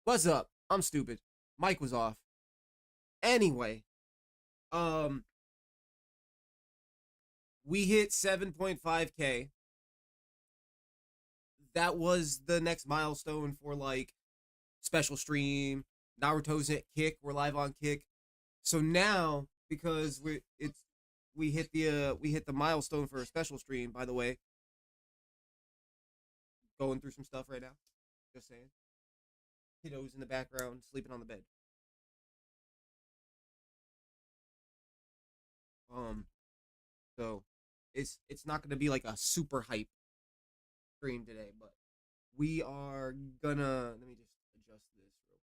What's up? I'm stupid. Mic was off. Anyway, um, we hit 7.5K. That was the next milestone for like special stream. Naruto's at Kick. We're live on Kick. So now, because we hit the milestone for a special stream. By the way, going through some stuff right now. Just saying. Kiddos in the background sleeping on the bed. Um, so it's not gonna be like a super hype stream today, but we are gonna let me just adjust this real quick.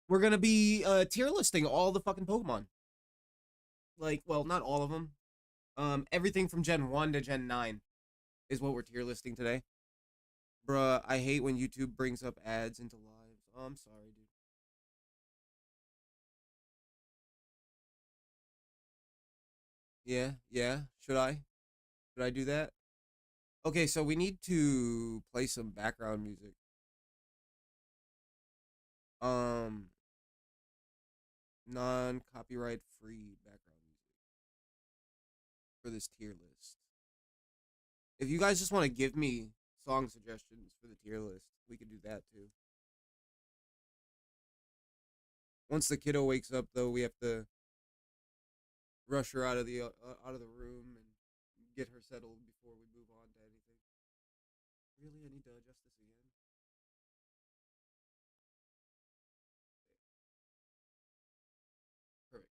We're gonna be tier listing all the fucking Pokemon. Like, well, not all of them. Everything from Gen 1 to Gen 9 is what we're tier listing today. Bruh, I hate when YouTube brings up ads into lives. Oh, I'm sorry, dude. Yeah, yeah. Should I? Should I do that? Okay, so we need to play some background music. Um, non-copyright free background music for this tier list. If you guys just want to give me song suggestions for the tier list, we could do that too. Once the kiddo wakes up, though, we have to rush her out of the room and get her settled before we move on to anything. Really, I need to adjust this again. Perfect.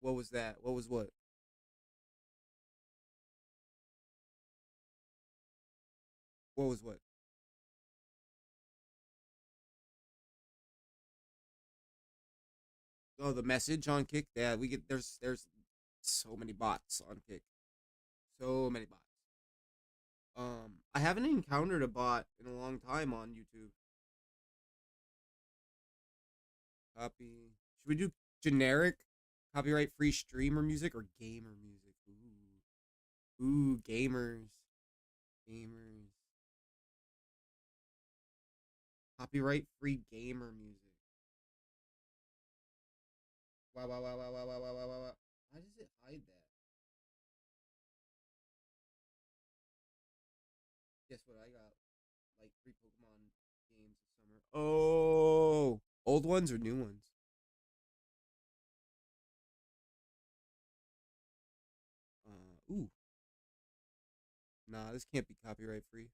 What was that? What was what? What was what? Oh, the message on Kick. Yeah, we get there's so many bots on Kick. So many bots. I haven't encountered a bot in a long time on YouTube. Copy. Should we do generic, copyright free streamer music or gamer music? Ooh, gamers, gamers. Copyright free gamer music. Wow, wow, wow, wow, wow, wow, wow, wow, wow. Why does it hide that? Guess what I got? Like free Pokemon games this summer. Oh, old ones or new ones? Ooh, nah, this can't be copyright free.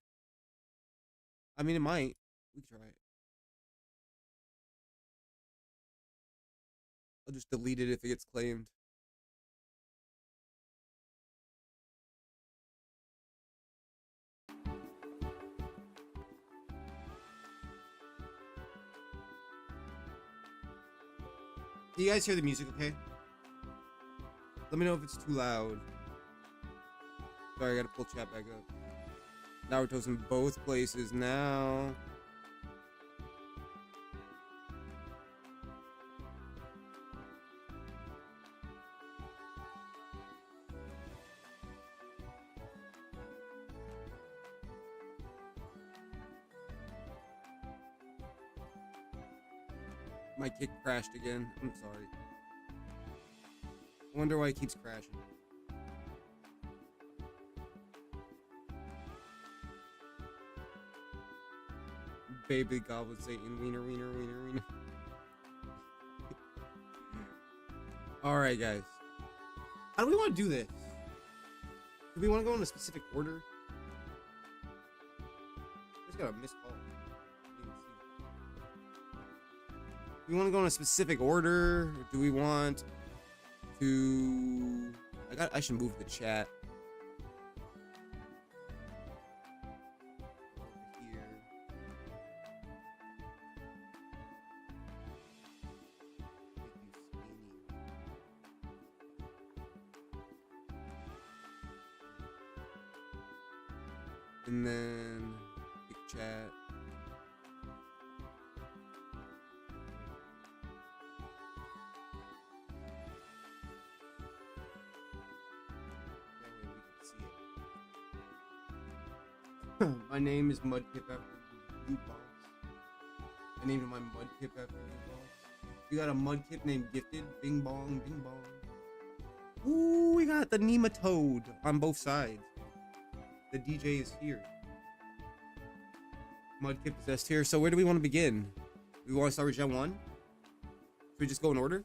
I mean, it might. We can try it. I'll just delete it if it gets claimed. Can you guys hear the music okay? Let me know if it's too loud. Sorry, I gotta pull chat back up. Naruto's in both places now. My kick crashed again. I'm sorry. I wonder why it keeps crashing. Baby Goblin Satan, wiener, wiener, wiener, wiener. Alright, guys. How do we want to do this? Do we want to go in a specific order? I just got a missed call. Do we want to go in a specific order? Or do we want to... I should move the chat. And then big chat. My name is Mudkip after you boss. I named my Mudkip after you boss. You got a Mudkip named Gifted. Bing bong, bing bong. Ooh, we got the Nematode on both sides. The DJ is here. Mudkip is S tier. So where do we want to begin? We want to start with Gen 1? Should we just go in order?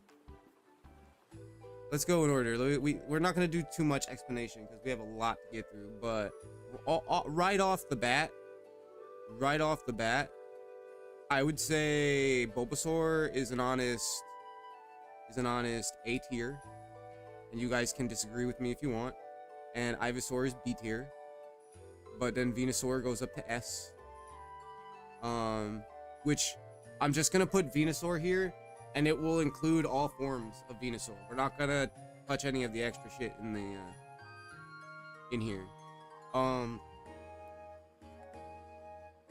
Let's go in order. We're not going to do too much explanation because we have a lot to get through. But right off the bat, I would say Bulbasaur is an honest A tier. And you guys can disagree with me if you want. And Ivysaur is B tier. But then Venusaur goes up to S. Which I'm just gonna put Venusaur here, and it will include all forms of Venusaur. We're not gonna touch any of the extra shit in the in here. Oh,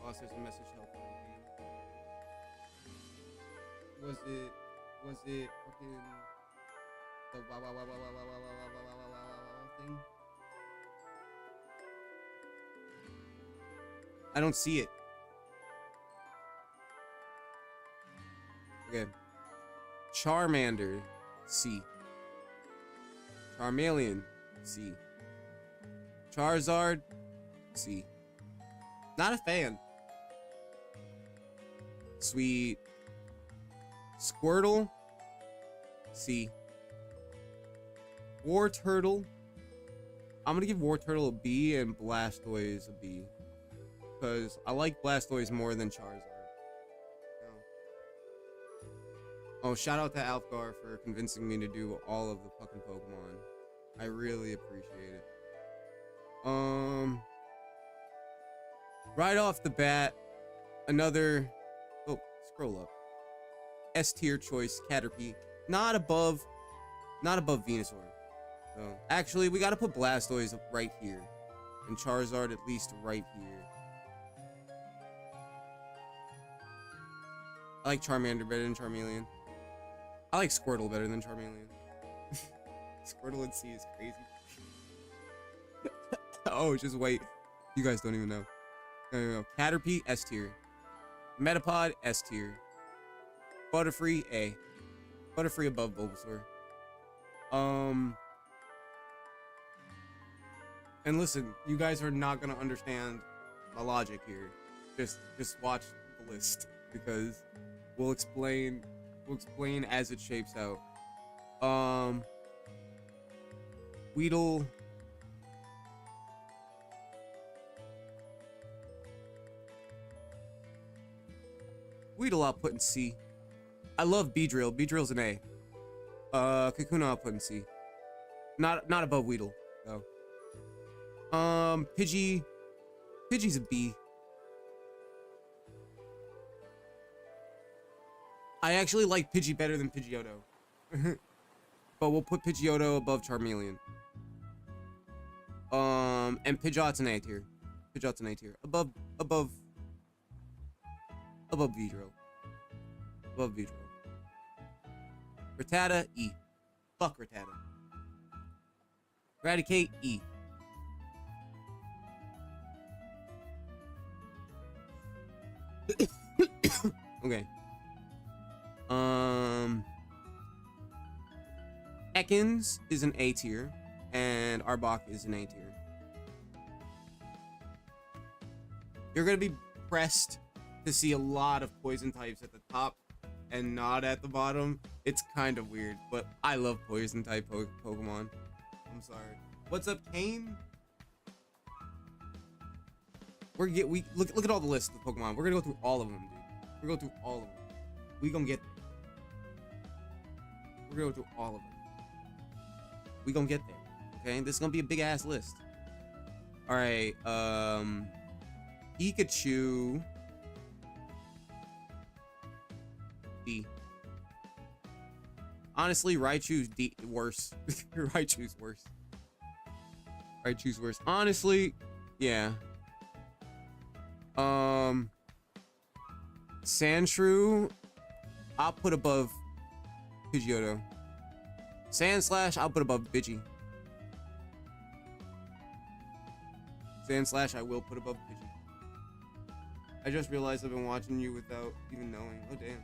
there's a message help. Was it fucking the thing? I don't see it. Okay. Charmander, C. Charmeleon, C. Charizard, C. Not a fan. Sweet. Squirtle, C. Wartortle. I'm gonna give Wartortle a B and Blastoise a B. Because I like Blastoise more than Charizard. Oh, shout out to Alfgar for convincing me to do all of the fucking Pokemon. I really appreciate it. Right off the bat, another... Oh, scroll up. S tier choice, Caterpie. Not above Venusaur. So, actually, we gotta put Blastoise right here. And Charizard at least right here. I like Charmander better than Charmeleon. I like Squirtle better than Charmeleon. Squirtle and C is crazy. Oh, just wait. You guys don't even know. No. Caterpie, S tier. Metapod, S tier. Butterfree, A. Butterfree above Bulbasaur. And listen, you guys are not gonna understand my logic here. Just watch the list because we'll explain as it shapes out. Weedle. Weedle I'll put in C. I love Beedrill. Beedrill's an A. Kakuna I'll put in C. Not above Weedle, though. Pidgey's a B. I actually like Pidgey better than Pidgeotto. But we'll put Pidgeotto above Charmeleon. And Pidgeot's an A tier. Pidgeot's an A tier. Above Beedrill. Above Beedrill. Rattata, E. Fuck Rattata. Eradicate, E. Okay. Ekans is an A tier, and Arbok is an A tier. You're gonna be pressed to see a lot of poison types at the top and not at the bottom. It's kind of weird, but I love poison type Pokemon. I'm sorry. What's up, Kane? We look at all the lists of Pokemon. We're gonna go through all of them, dude. We're gonna go through all of them. We gonna get there. We're gonna go through all of them. We gonna get there. Okay, this is gonna be a big ass list. All right. Pikachu. D. Honestly, Raichu's D worse. Raichu's worse. Raichu's worse. Honestly, yeah. Sandshrew, I'll put above Pidgeotto. Sandslash, I'll put above Pidgey. Sandslash I will put above Pidgey. I just realized I've been watching you without even knowing. Oh damn.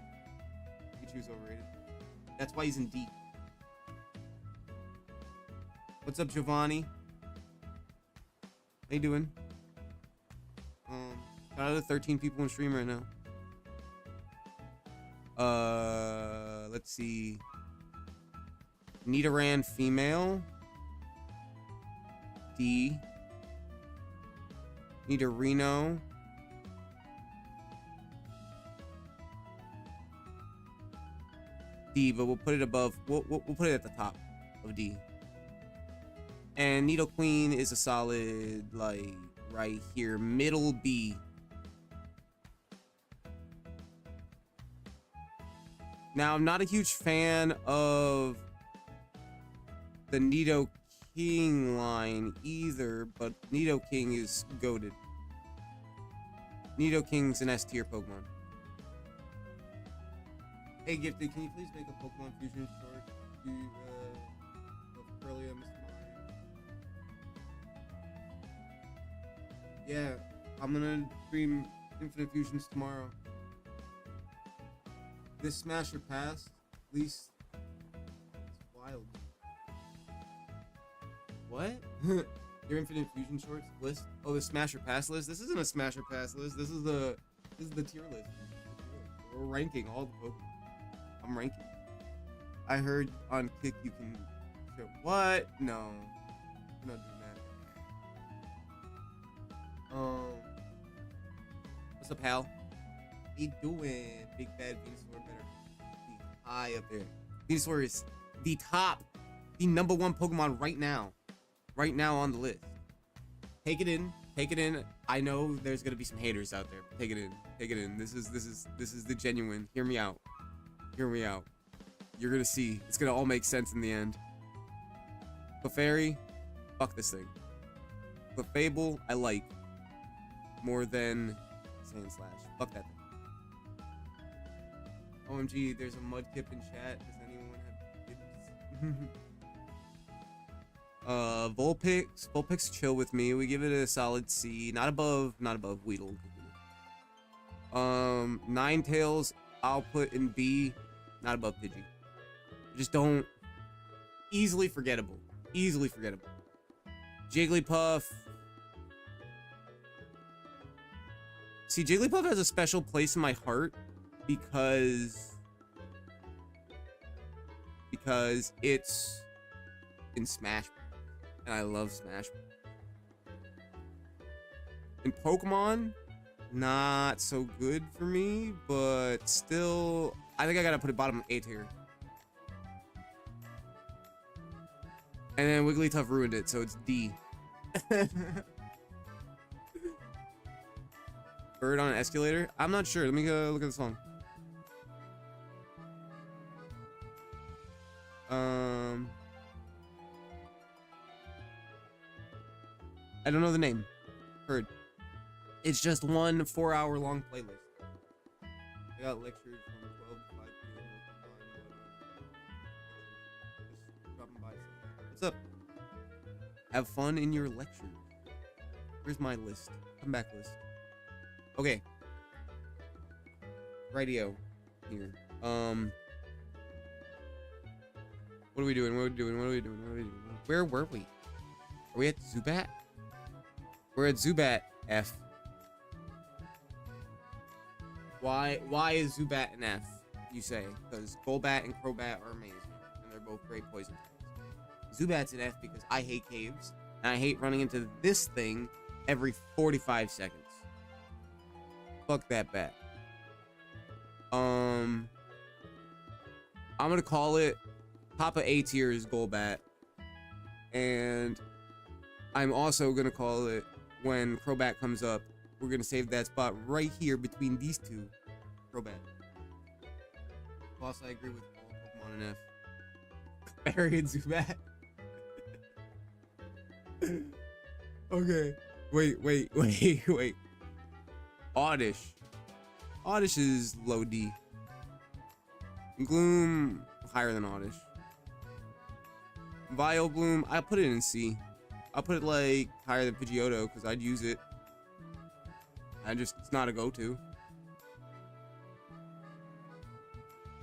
Pikachu's overrated. That's why he's in D. What's up, Giovanni? How you doing? Shout out to 13 people in stream right now. Let's see. Nidoran female. D. Nidorino. D, but we'll put it above. We'll put it at the top of D. And Nidoqueen is a solid, like, right here, middle B. Now, I'm not a huge fan of the Nidoking line either, but Nidoking is goated. Nidoking's an S tier Pokemon. Hey, Gifted, can you please make a Pokemon Fusion short to Corellia, Mr. Yeah, I'm gonna stream Infinite Fusions tomorrow. This Smash or Pass, at least, it's wild. What? Your Infinite Fusion shorts list? Oh, the Smash or Pass list? This isn't a Smash or Pass list. This is the tier list. We're ranking all the Pokemon. I'm ranking. I heard on Kick you can show what? No, I'm not doing that. What's up, pal? How you doing? Big bad Venusaur better be high up there. Venusaur is the top, the #1 Pokemon right now on the list. Take it in. I know there's gonna be some haters out there. Take it in. This is the genuine. Hear me out. You're gonna see. It's gonna all make sense in the end. Clefairy, fuck this thing. Clefable, I like more than Sandslash. Fuck that thing. OMG, there's a Mudkip in chat. Does anyone have kids? Vulpix chill with me. We give it a solid C. Not above Weedle. Ninetales, I'll put in B. Not above Pidgey. Just don't. Easily forgettable. Jigglypuff. See, Jigglypuff has a special place in my heart because it's in Smash, and I love Smash. In Pokemon, not so good for me, but still, I think I gotta put it bottom A tier. And then Wigglytuff ruined it, so it's D. Bird on an escalator? I'm not sure. Let me go look at the song. I don't know the name. Heard. It's just one 4-hour-long playlist. I got lectured from 12 to 5 p.m. Just dropping by. What's up? Have fun in your lecture. Where's my list? Come back list. Okay. Radio here. What are we doing? Where were we? Are we at Zubat? We're at Zubat F. Why is Zubat an F, you say? Because Golbat and Crobat are amazing, and they're both great poison types. Zubat's an F because I hate caves, and I hate running into this thing every 45 seconds. Fuck that bat. I'm gonna call it top of A tier is Golbat, and I'm also gonna call it when Crobat comes up. We're gonna save that spot right here between these two. Crobat. Boss, I agree with all Pokemon in F. Barry and Zubat. Okay. Wait. Oddish. Oddish is low D. Gloom higher than Oddish. Vileplume, I put it in C. I'll put it like higher than Pidgeotto because I'd use it. It's not a go-to.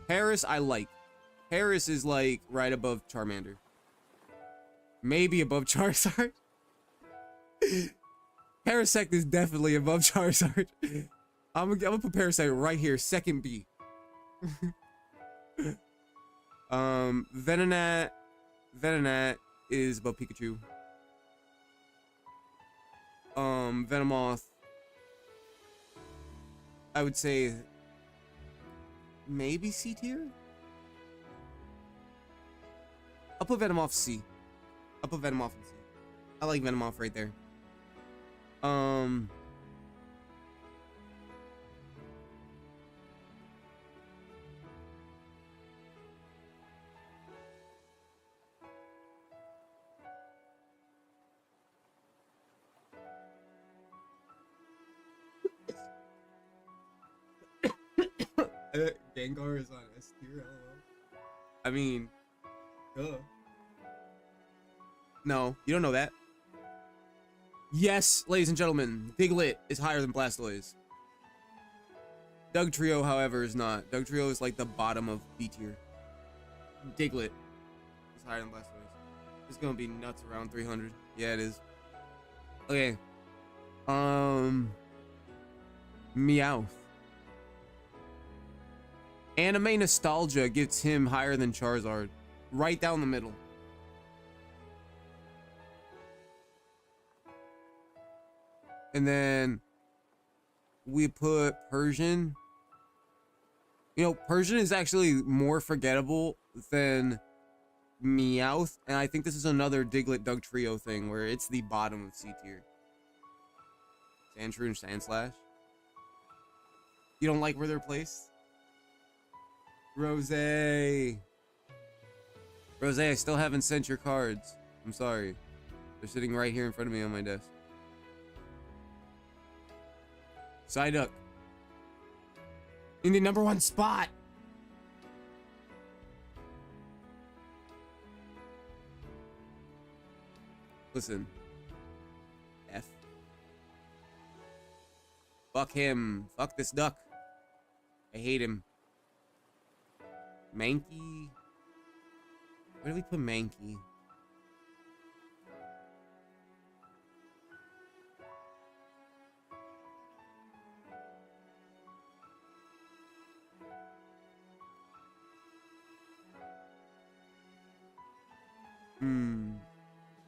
Paris, I like. Paris is like right above Charmander. Maybe above Charizard. Parasect is definitely above Charizard. I'm gonna put Parasect right here, second B. Venonat is above Pikachu. Venomoth, I would say maybe C tier. I'll put Venomoth C. I'll put Venomoth in C. I like Venomoth right there. Gengar is on S tier. I mean, no, you don't know that. Yes, ladies and gentlemen, Diglett is higher than Blastoise. Dugtrio, however, is not. Dugtrio is like the bottom of B tier. Diglett is higher than Blastoise. It's gonna be nuts around 300. Yeah, it is. Okay. Meowth. Anime nostalgia gets him higher than Charizard. Right down the middle. And then we put Persian. You know, Persian is actually more forgettable than Meowth. And I think this is another Diglett Dugtrio thing where it's the bottom of C tier. Sandshrew and Sandslash. You don't like where they're placed? Rose. Rose, I still haven't sent your cards. I'm sorry. They're sitting right here in front of me on my desk. Psyduck. In the #1 spot. Listen. F. Fuck him. Fuck this duck. I hate him. Mankey. Where do we put Mankey?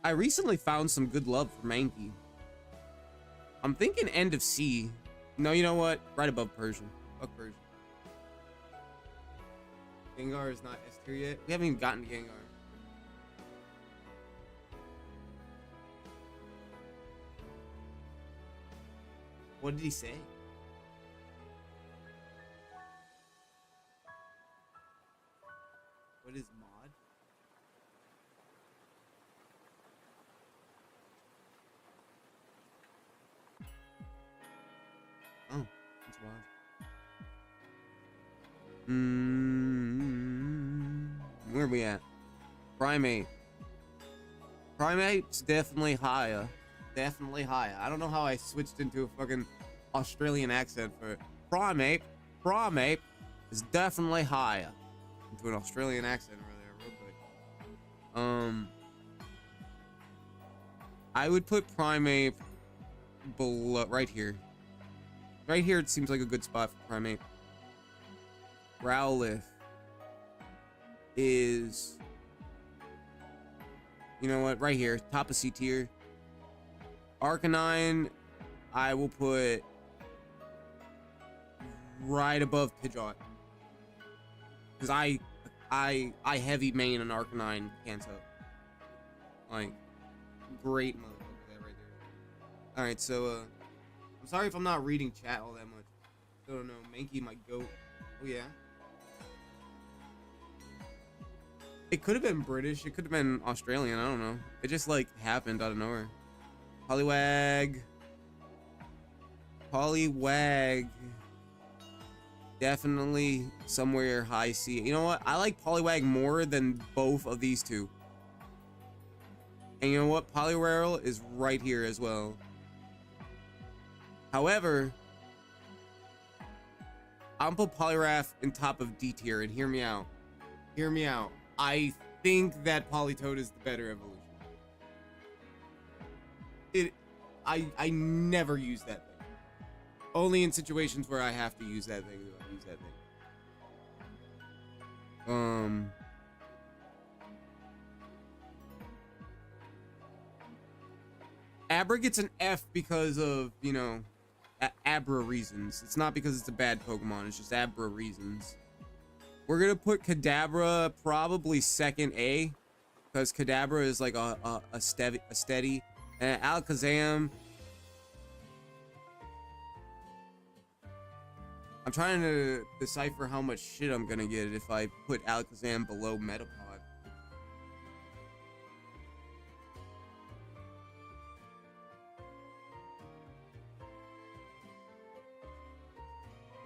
I recently found some good love for Mankey. I'm thinking end of C. No, you know what? Right above Persian. Fuck Persian. Gengar is not S tier yet. We haven't even gotten to Gengar. What did he say? What is mod? Oh, that's wild. Where are we at? Primate. Primate's definitely higher. Definitely higher. I don't know how I switched into a fucking Australian accent for it. Primate. Primate is definitely higher. Into an Australian accent over there, real quick. I would put Primate below, right here. Right here, it seems like a good spot for Primate. Growlithe is, you know what, right here, top of C tier. Arcanine, I will put right above Pidgeot, because I heavy main an Arcanine Kanto. Like, great motherfucker that right there. All right, so I'm sorry if I'm not reading chat all that much. I don't know, Mankey, my goat. Oh yeah. It could have been British. It could have been Australian. I don't know. It just like happened out of nowhere. Poliwag. Poliwag. Definitely somewhere high C. You know what? I like Poliwag more than both of these two. And you know what? Poliwhirl is right here as well. However, I'm gonna put Poliwrath in top of D tier, and hear me out. Hear me out. I think that Politoed is the better evolution. I never use that thing. Only in situations where I have to use that thing do I use that thing. Abra gets an F because of, you know, Abra reasons. It's not because it's a bad Pokemon, it's just Abra reasons. We're gonna put Kadabra probably second A, because Kadabra is like a steady. And Alakazam, I'm trying to decipher how much shit I'm gonna get if I put Alakazam below Metapod.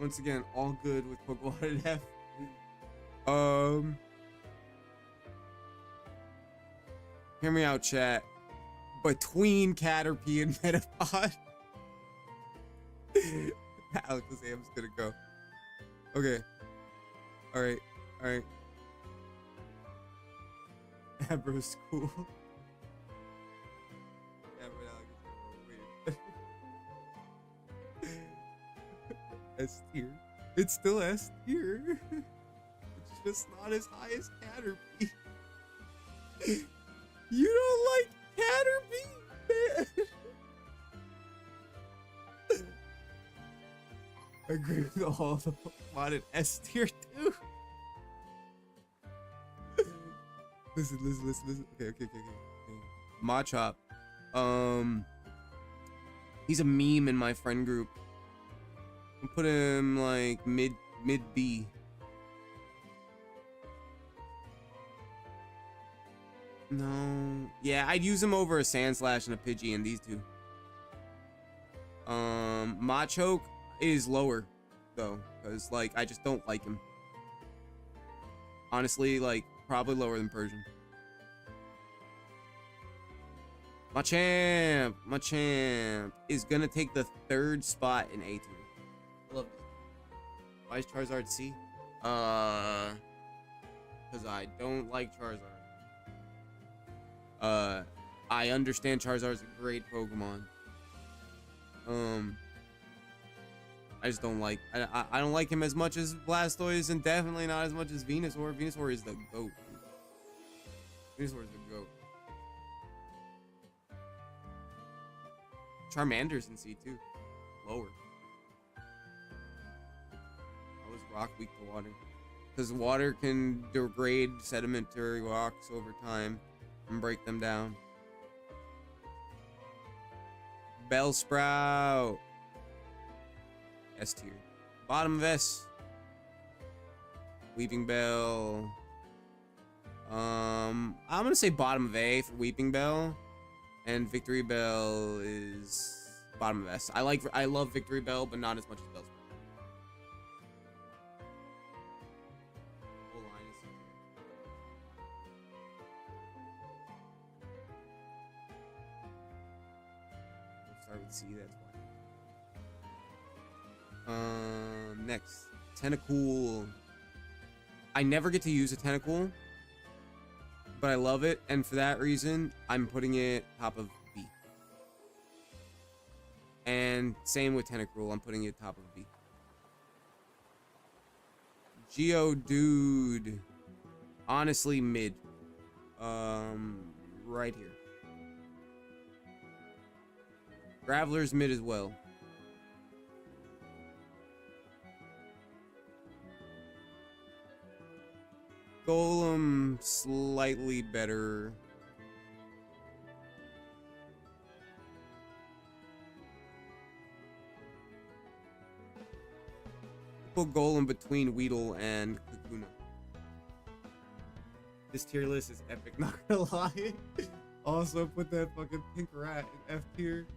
Once again, all good with Pokemon and F. Hear me out, chat. Between Caterpie and Metapod, Alakazam's gonna go. Okay. Alright. Alright. Abra's cool. Abra and Alakazam are weird. S tier. It's still S tier. It's just not as high as Caterpie. You don't like Caterpie, man? I agree with all the Pokemon in S tier too. Listen. Okay. Machop. He's a meme in my friend group. I'll put him like mid B. No. Yeah, I'd use him over a Sandslash and a Pidgey and these two. Machoke is lower though, because like I just don't like him. Honestly, like probably lower than Persian. Machamp is gonna take the 3rd spot in A tier. I love this. Why is Charizard C? Because I don't like Charizard. I understand Charizard's a great Pokemon. I just don't like. I don't like him as much as Blastoise, and definitely not as much as Venusaur. Venusaur is the GOAT. Venusaur is the GOAT. Charmander's in C too. Lower. How is rock weak to water? Because water can degrade sedimentary rocks over time and break them down. Bellsprout. S tier. Bottom of S. Weeping Bell. I'm gonna say bottom of A for Weeping Bell, and Victory Bell is bottom of S. I love Victory Bell, but not as much as Bellsprout. Whole line is we'll start with C. That's why. Next, Tentacool. I never get to use a Tentacool, but I love it, and for that reason, I'm putting it top of B. And same with Tentacruel, I'm putting it top of B. Geodude, honestly mid. Right here. Graveler's mid as well. Golem slightly better. Put Golem between Weedle and Kakuna. This tier list is epic, not gonna lie. Also put that fucking pink rat in F tier.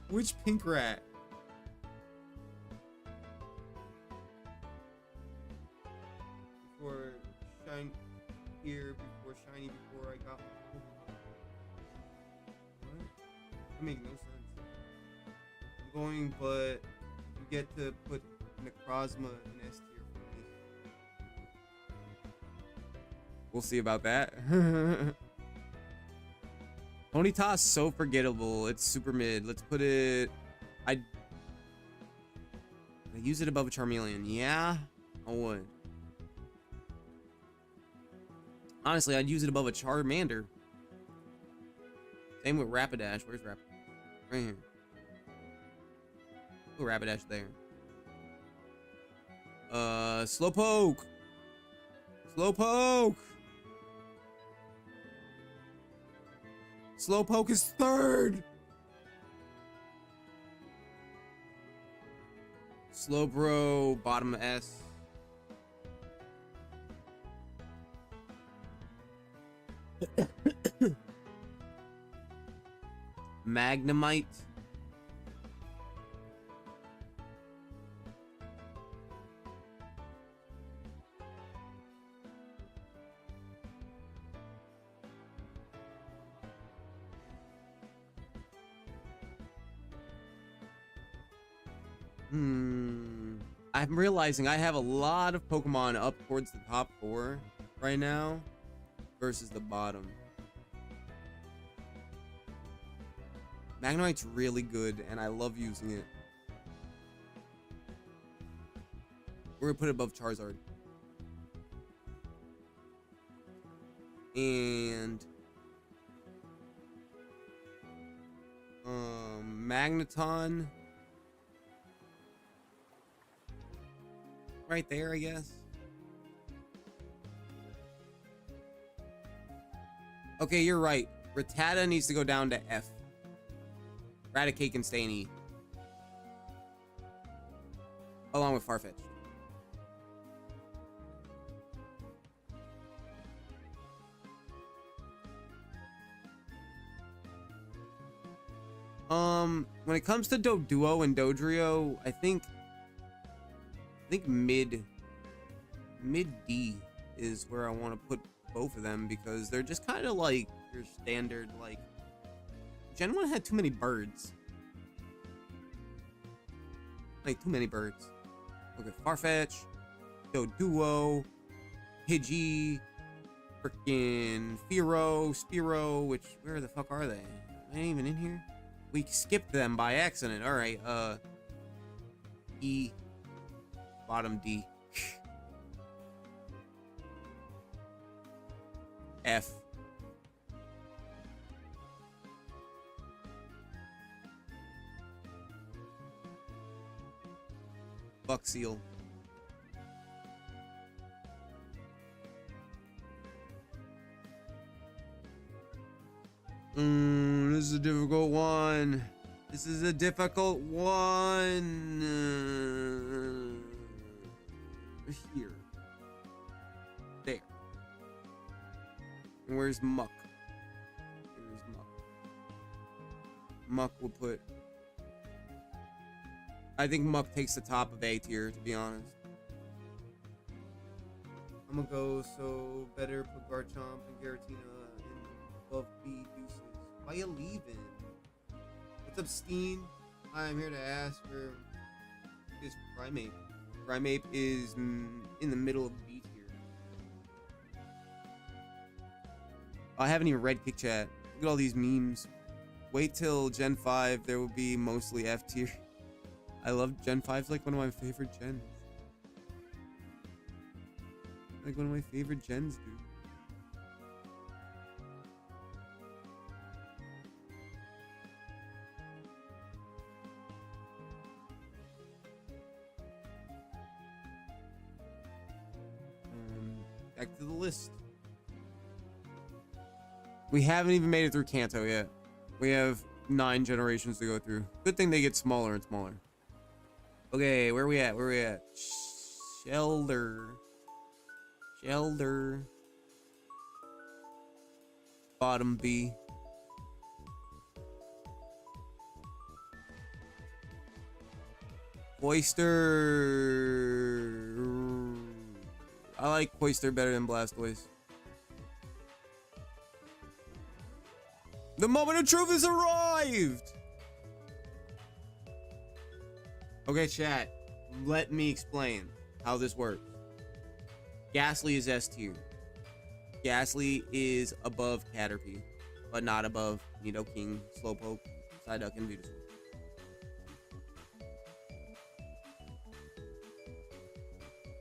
Which pink rat? Before shiny here, before shiny, before I got make no sense. I'm going, but you get to put Necrozma in S tier for me. We'll see about that. Ponyta's so forgettable. It's super mid. Let's put it. I use it above a Charmeleon. Yeah, I would. Honestly, I'd use it above a Charmander. Same with Rapidash. Where's Rapidash? Right here. Put Rapidash there. Slowpoke. Slowpoke. Slowpoke is third. Slowbro, bottom S. Magnemite. I'm realizing I have a lot of Pokemon up towards the top 4 right now versus the bottom. Magnemite's really good, and I love using it. We're gonna put it above Charizard. And Magneton. Right there, I guess. Okay, you're right. Rattata needs to go down to F. Raticate can stay in E. Along with Farfetch'd. When it comes to Doduo and Dodrio, I think mid D is where I want to put both of them, because they're just kind of like your standard, like, Gen 1 had too many birds. Like, too many birds. Okay, Farfetch, Doduo, Pidgey, frickin' Spearow, which, where the fuck are they? Are they even in here? We skipped them by accident. Alright, E, bottom D. F. Buck Seal. This is a difficult one. This is a difficult one. Here. There. And where's Muck? Here's Muck. Muck will put... I think Muck takes the top of A tier, to be honest. I'm gonna go, so better put Garchomp and Giratina above B deuces. Why you leaving? What's up, Steen? I'm here to ask for his Primeape. Primeape is in the middle of B tier. I haven't even read Kick Chat. Look at all these memes. Wait till Gen 5, there will be mostly F tier. I love Gen 5's like one of my favorite gens. Like one of my favorite gens, dude. Back to the list. We haven't even made it through Kanto yet. We have 9 generations to go through. Good thing they get smaller and smaller. Okay, where are we at? Where are we at? Shelter. Bottom B. Oyster. I like Oyster better than Blastoise. The moment of truth has arrived! survived! Okay, chat. Let me explain how this works. Ghastly is S tier. Ghastly is above Caterpie, but not above Nidoking, Slowpoke, Psyduck, and Venusaur.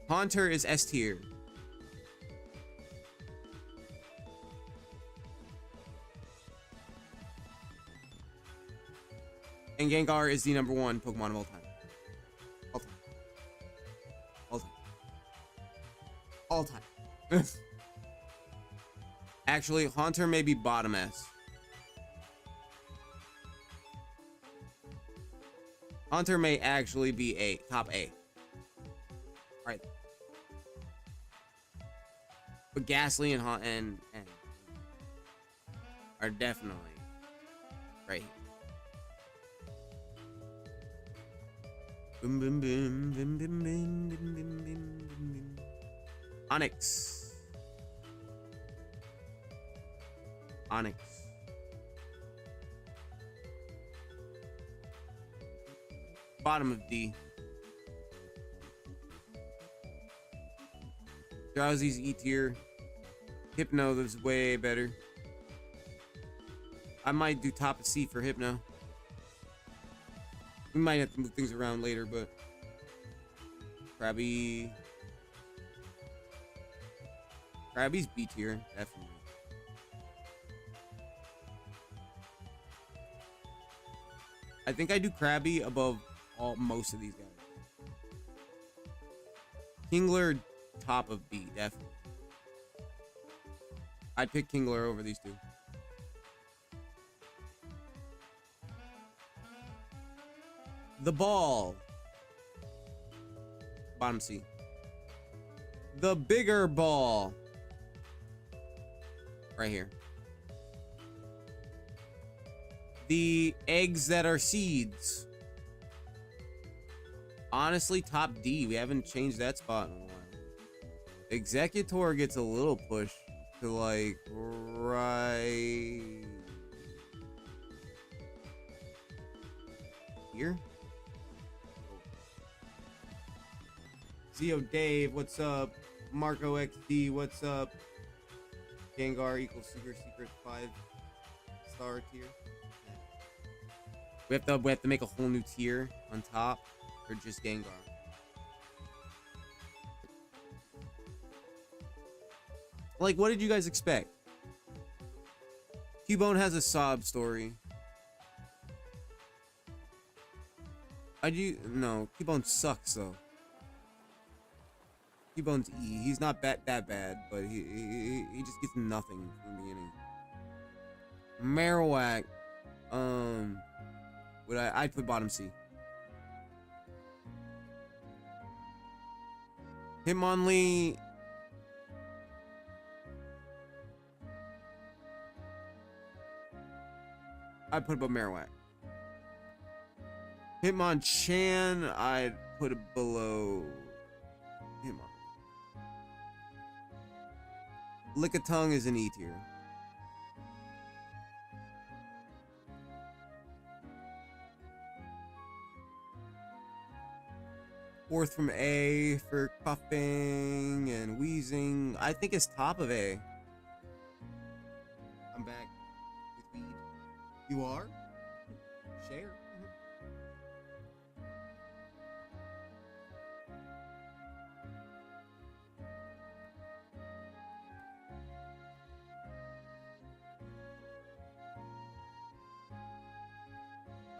Haunter is S tier. And Gengar is the #1 Pokemon of all time. All time. All time. All time. Actually, Haunter may be bottom S. Haunter may actually be top A. Alright. But Ghastly and are definitely right here. Boom, boom, boom, boom, boom, boom, boom, boom, boom, boom. Onyx. Onyx. Bottom of D. Drowsy's E tier. Hypno is way better. I might do top of C for Hypno. We might have to move things around later, but Krabby's B tier, definitely. I think I do Krabby above most of these guys. Kingler, top of B, definitely. I'd pick Kingler over these two. The ball. Bottom C. The bigger ball. Right here. The eggs that are seeds. Honestly, top D. We haven't changed that spot in a while. Executor gets a little push to like right here. Zio Dave, what's up? Marco XD, what's up? Gengar equals Super Secret 5-star tier. We have to make a whole new tier on top for just Gengar. Like, what did you guys expect? Cubone has a sob story. No, Cubone sucks though. Cubone's E. He's not that bad, but he just gets nothing from the beginning. Marowak, I'd put bottom C. Hitmonlee, I'd put above Marowak. Hitmonchan, I'd put it below Hitmon. Lickitung is an E tier. Fourth from A for coughing and wheezing. I think it's top of A. I'm back with weed. You are? Share.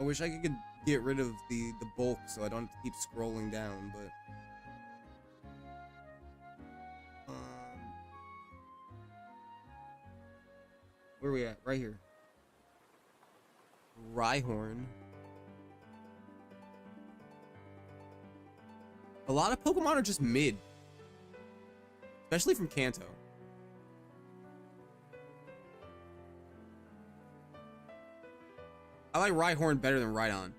I wish I could get rid of the bulk so I don't have to keep scrolling down, but where are we at? Right here. Rhyhorn. A lot of Pokemon are just mid, especially from Kanto. I like Rhyhorn better than Rhydon.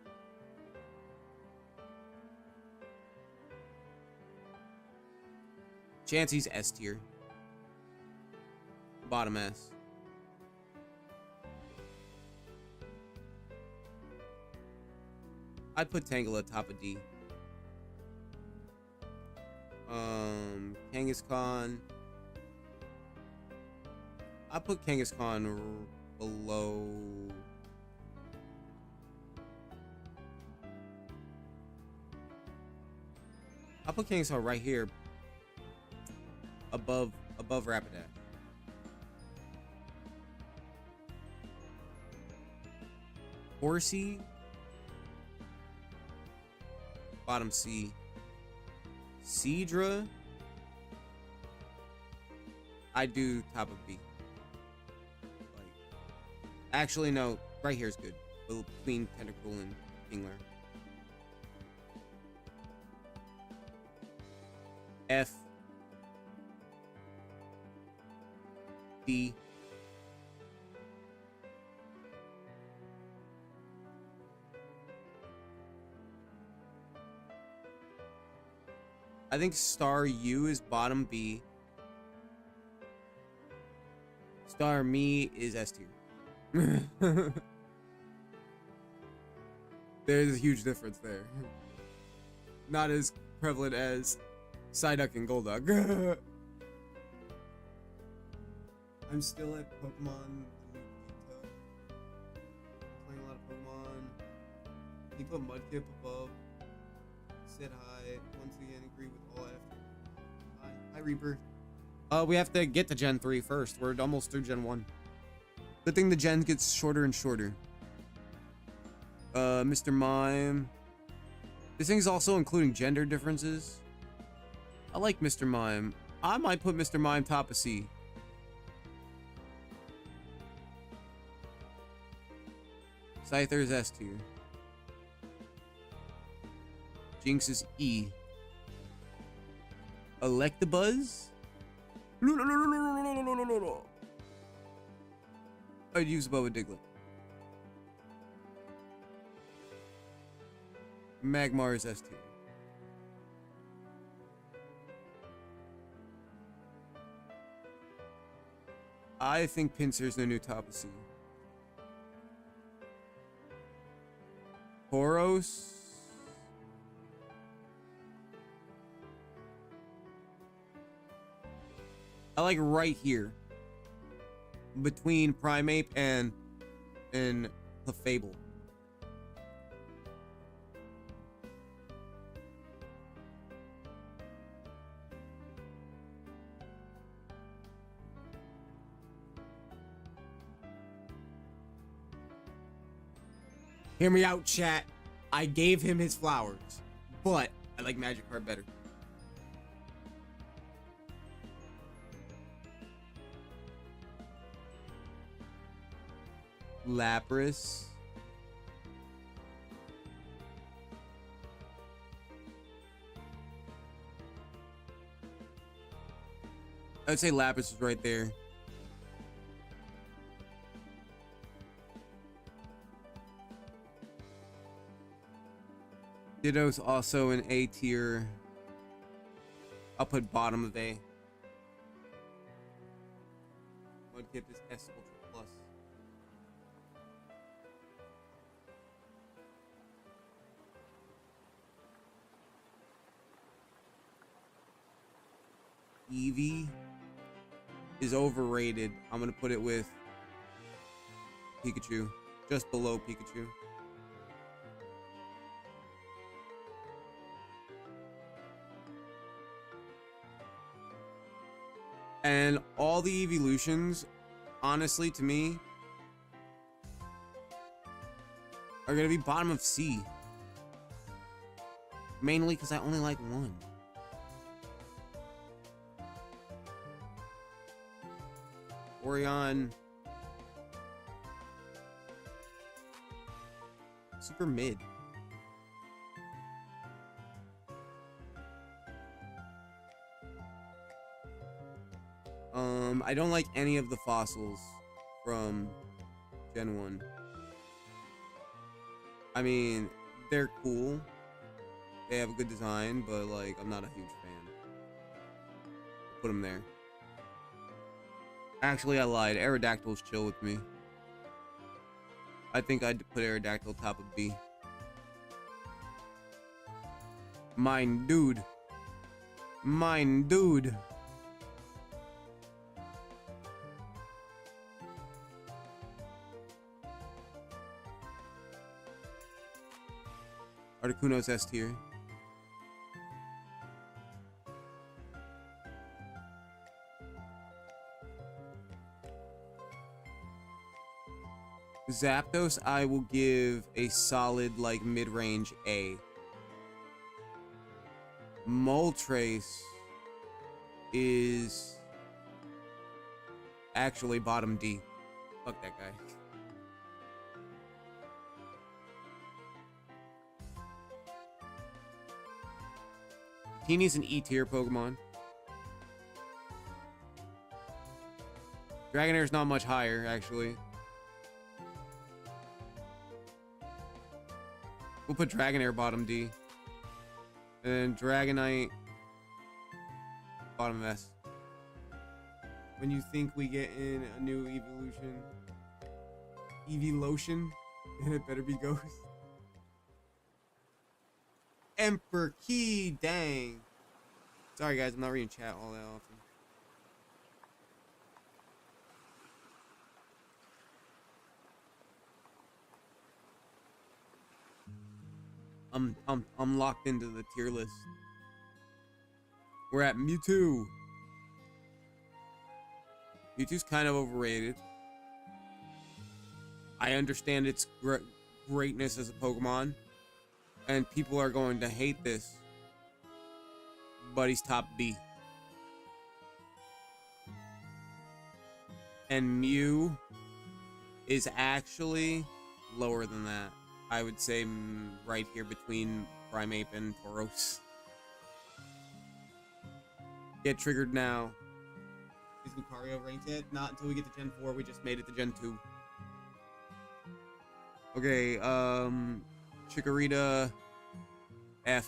Chansey's S tier. Bottom S. I'd put Tangela top of D. Kangaskhan. I put Kangaskhan below. I'll put Kangaskhan right here, above Rapidash. Horsey, bottom C. Seadra, I do top of B. Like, actually, no, right here is good. Between Tentacool and Kingler. F, D, I think Star U is bottom B. Star Me is S tier. There's a huge difference there. Not as prevalent as Psyduck and Golduck. I'm still at Pokemon. Playing a lot of Pokemon. He put Mudkip above. Said hi. Once again, agree with all after. Hi, Reaper. We have to get to Gen 3 first. We're almost through Gen 1. Good thing the gen gets shorter and shorter. Mr. Mime. This thing's also including gender differences. I like Mr. Mime. I might put Mr. Mime top of C. Scyther's S tier. Jinx is E. Electabuzz? No. I'd use above a Diglett. Magmar is S tier. I think Pinsir's the new top of C. Tauros. I like right here. Between Primeape and Clefable. Hear me out, chat. I gave him his flowers, but I like Magikarp better. Lapras. I would say Lapras is right there. Ditto's also an A tier. I'll put bottom of A. Mudkip is S Ultra Plus. Eevee is overrated. I'm gonna put it with Pikachu, just below Pikachu. And all the evolutions, honestly, to me, are gonna be bottom of C. Mainly because I only like one. Orion. Super mid. I don't like any of the fossils from Gen 1. I mean, they're cool. They have a good design, but like, I'm not a huge fan. Put them there. Actually, I lied. Aerodactyl's chill with me. I think I'd put Aerodactyl top of B. Mine dude. Mine dude. Articuno's S tier. Zapdos, I will give a solid, like, mid-range A. Moltres is actually bottom D. Fuck that guy. Teeny's an E tier Pokemon. Dragonair's not much higher, actually. We'll put Dragonair bottom D. And then Dragonite bottom S. When you think we get in a new evolution, Evolution, and it better be Ghost. Emperor Key, dang. Sorry guys, I'm not reading chat all that often. I'm locked into the tier list. We're at Mewtwo. Mewtwo's kind of overrated. I understand its greatness as a Pokemon, and people are going to hate this, but he's top B. And Mew is actually lower than that. I would say right here between Primeape and Tauros. Get triggered now. Is Lucario ranked yet? Not until we get to Gen 4. We just made it to Gen 2. Okay, Chikorita, F.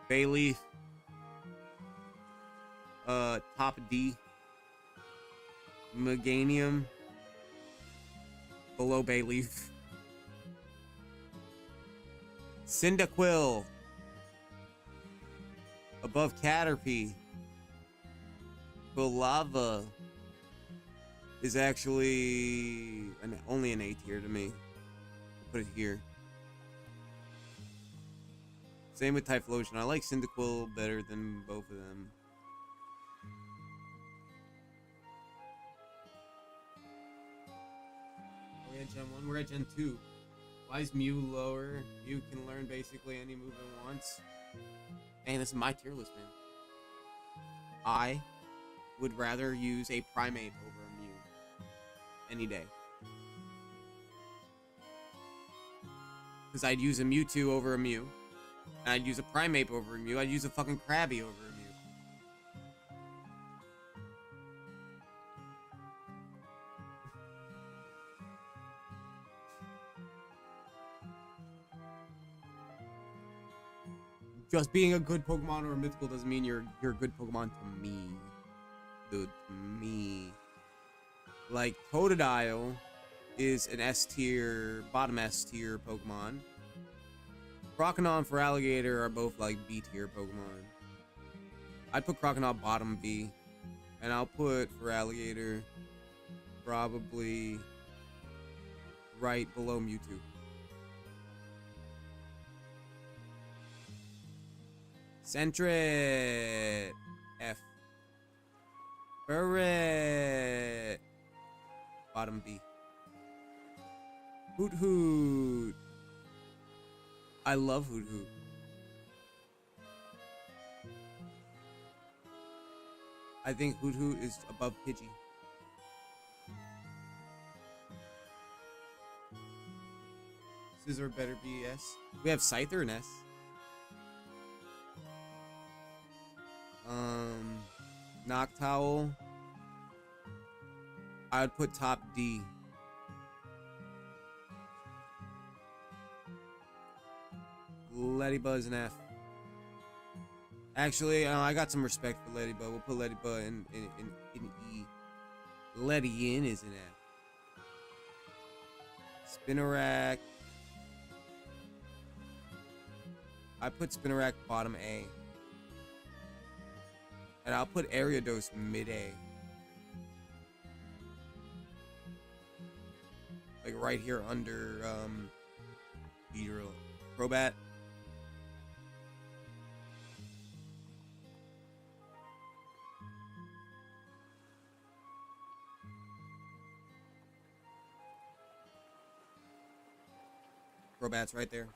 Bayleaf, top D. Meganium, below Bayleaf. Cyndaquil, above Caterpie. Quilava is actually only an A tier to me. Put it here. Same with Typhlosion. I like Cyndaquil better than both of them. We're at Gen 1. We're at Gen 2. Why is Mew lower? Mew can learn basically any move it wants. Dang, this is my tier list, man. I would rather use a Primeape over a Mew any day. Because I'd use a Mewtwo over a Mew. And I'd use a Primeape over a Mew. I'd use a fucking Krabby over a Mew. Just being a good Pokemon or a mythical doesn't mean you're a good Pokemon to me. Dude, to me. Like, Totodile is an S tier, bottom S tier Pokemon. Croconaw for Alligator are both like B tier Pokemon. I'd put Croconaw bottom B. And I'll put for Alligator probably right below Mewtwo. Sentret, F. Burret, bottom B. Hoot Hoot. I love Hoot Hoot. I think Hoot Hoot is above Pidgey. Scizor better be S. We have Scyther and S. Noctowl, I would put top D. Ladybuzz and F. Actually, I got some respect for Ladybug. We'll put Ladybug in E. Ladyin is an F. Spinarak, I put Spinnerack bottom A. And I'll put Ariados mid A. Like right here under Beedrill. Crobat. Crobat's right there.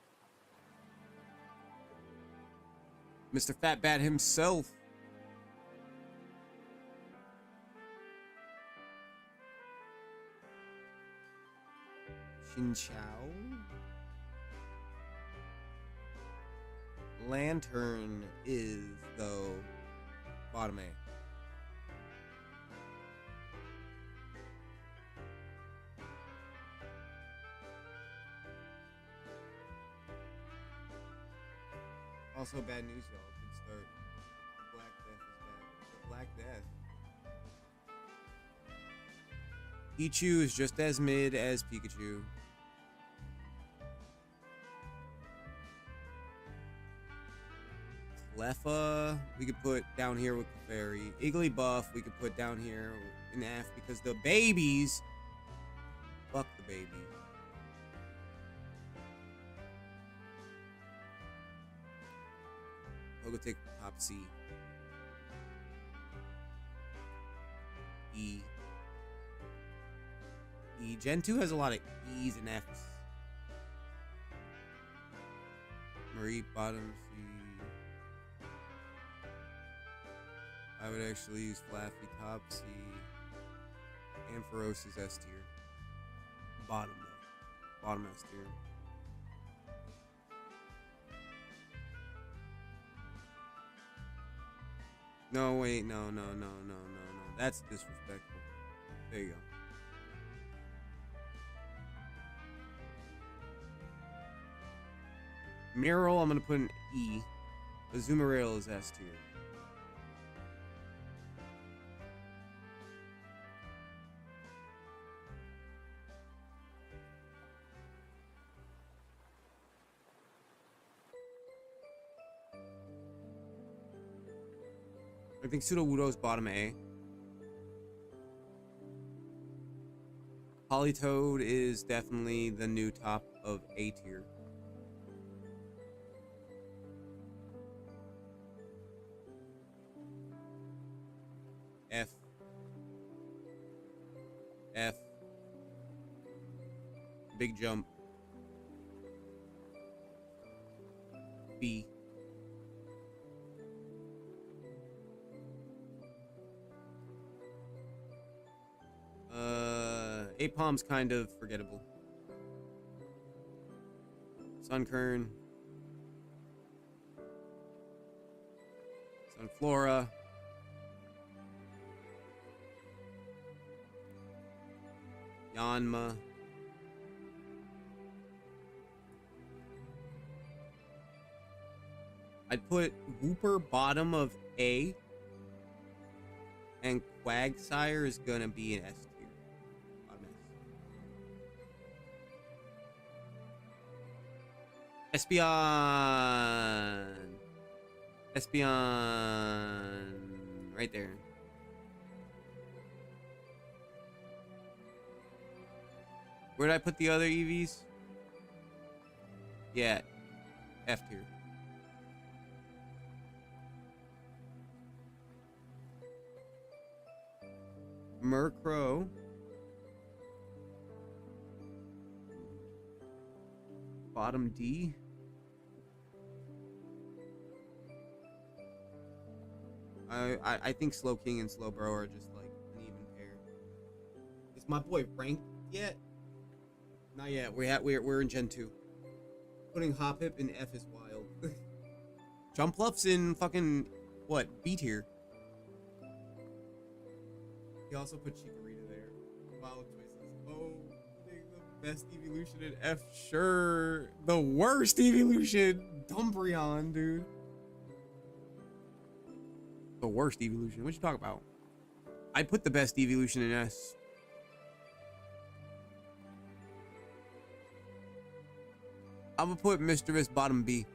Mr. Fat Bat himself. Chinchou. Lantern is, though, bottom A. Also, bad news, y'all. Could start. Black Death is bad. Black Death. Pichu is just as mid as Pikachu. Cleffa, we could put down here with Clefairy. Igglybuff, we could put down here in F because the babies. Fuck the baby. I'll go take top C. E. E. Gen 2 has a lot of E's and F's. Marie, bottom C. I would actually use Flaffy top C. Ampharos is S tier. Bottom though. Bottom S tier. No, wait, no. That's disrespectful. There you go. Marill, I'm gonna put an E. Azumarill is S tier. I think Sudowoodo's bottom A. Politoed is definitely the new top of A tier. F. F. Big jump. B. Apom's kind of forgettable. Sunkern. Sunflora. Yanma. I'd put Wooper bottom of A. And Quagsire is gonna be an S tier. Espeon. Espeon. Right there. Where did I put the other EVs? Yeah. F tier. Murkrow. Bottom D. I think Slowking and Slowbro are just like an even pair. Is my boy ranked yet? Not yet. We're in Gen 2. Putting Hoppip in F is wild. Jumpluff's in fucking what? B tier. He also put Chikorita there. Wild choices. Oh, the best evolution in F, sure. The worst evolution, Dumbreon, dude. The worst evolution. What you talking about? I put the best evolution in S. I'm gonna put Mischievous bottom B.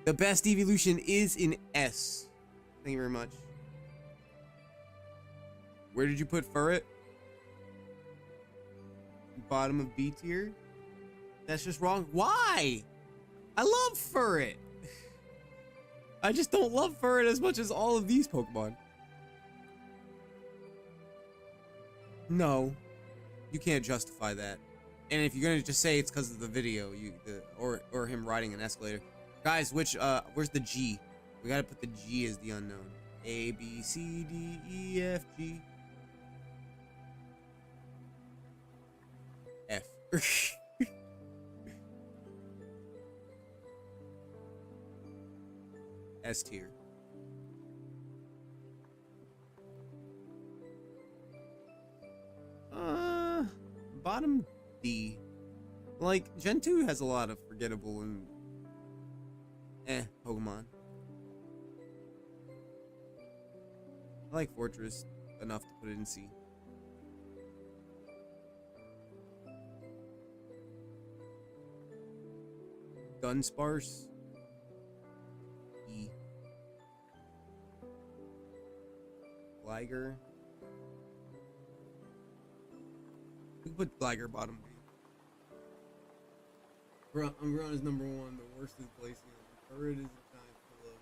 The best evolution is in S. Thank you very much. Where did you put Furret? Bottom of B tier? That's just wrong. Why? I love Furret. I just don't love Furret as much as all of these Pokemon. No. You can't justify that. And if you're gonna just say it's because of the video, or him riding an escalator. Guys, where's the G? We gotta put the G as the unknown. A, B, C, D, E, F, G. F. S tier. Bottom D. Like, Gen 2 has a lot of forgettable and Pokemon. I like Fortress enough to put it in C. Dunsparce. E. Gligar. We can put Gligar bottom B. Umbreon is number 1. The worst is placing him. Furret is a giant full of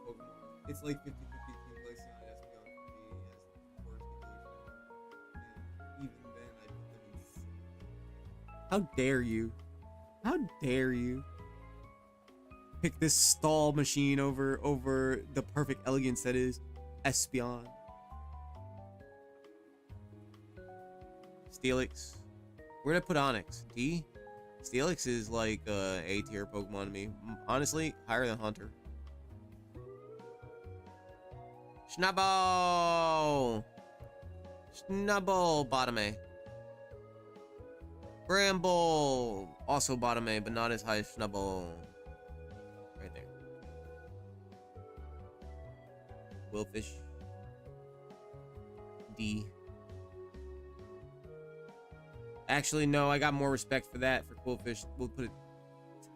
Pokemon. It's like 50-50 team placing on Espeon for me as the worst evolution. And even then, I put them in C. How dare you? How dare you pick this stall machine over the perfect elegance that is Espeon. Steelix. Where did I put Onix? D? Steelix is like A tier Pokemon to me. Honestly, higher than Hunter. Schnubble! Schnubble, bottom A. Bramble! Also bottom A, but not as high as Schnubble. Right there. Willfish. D. Actually, no, I got more respect for that for Quillfish. We'll put it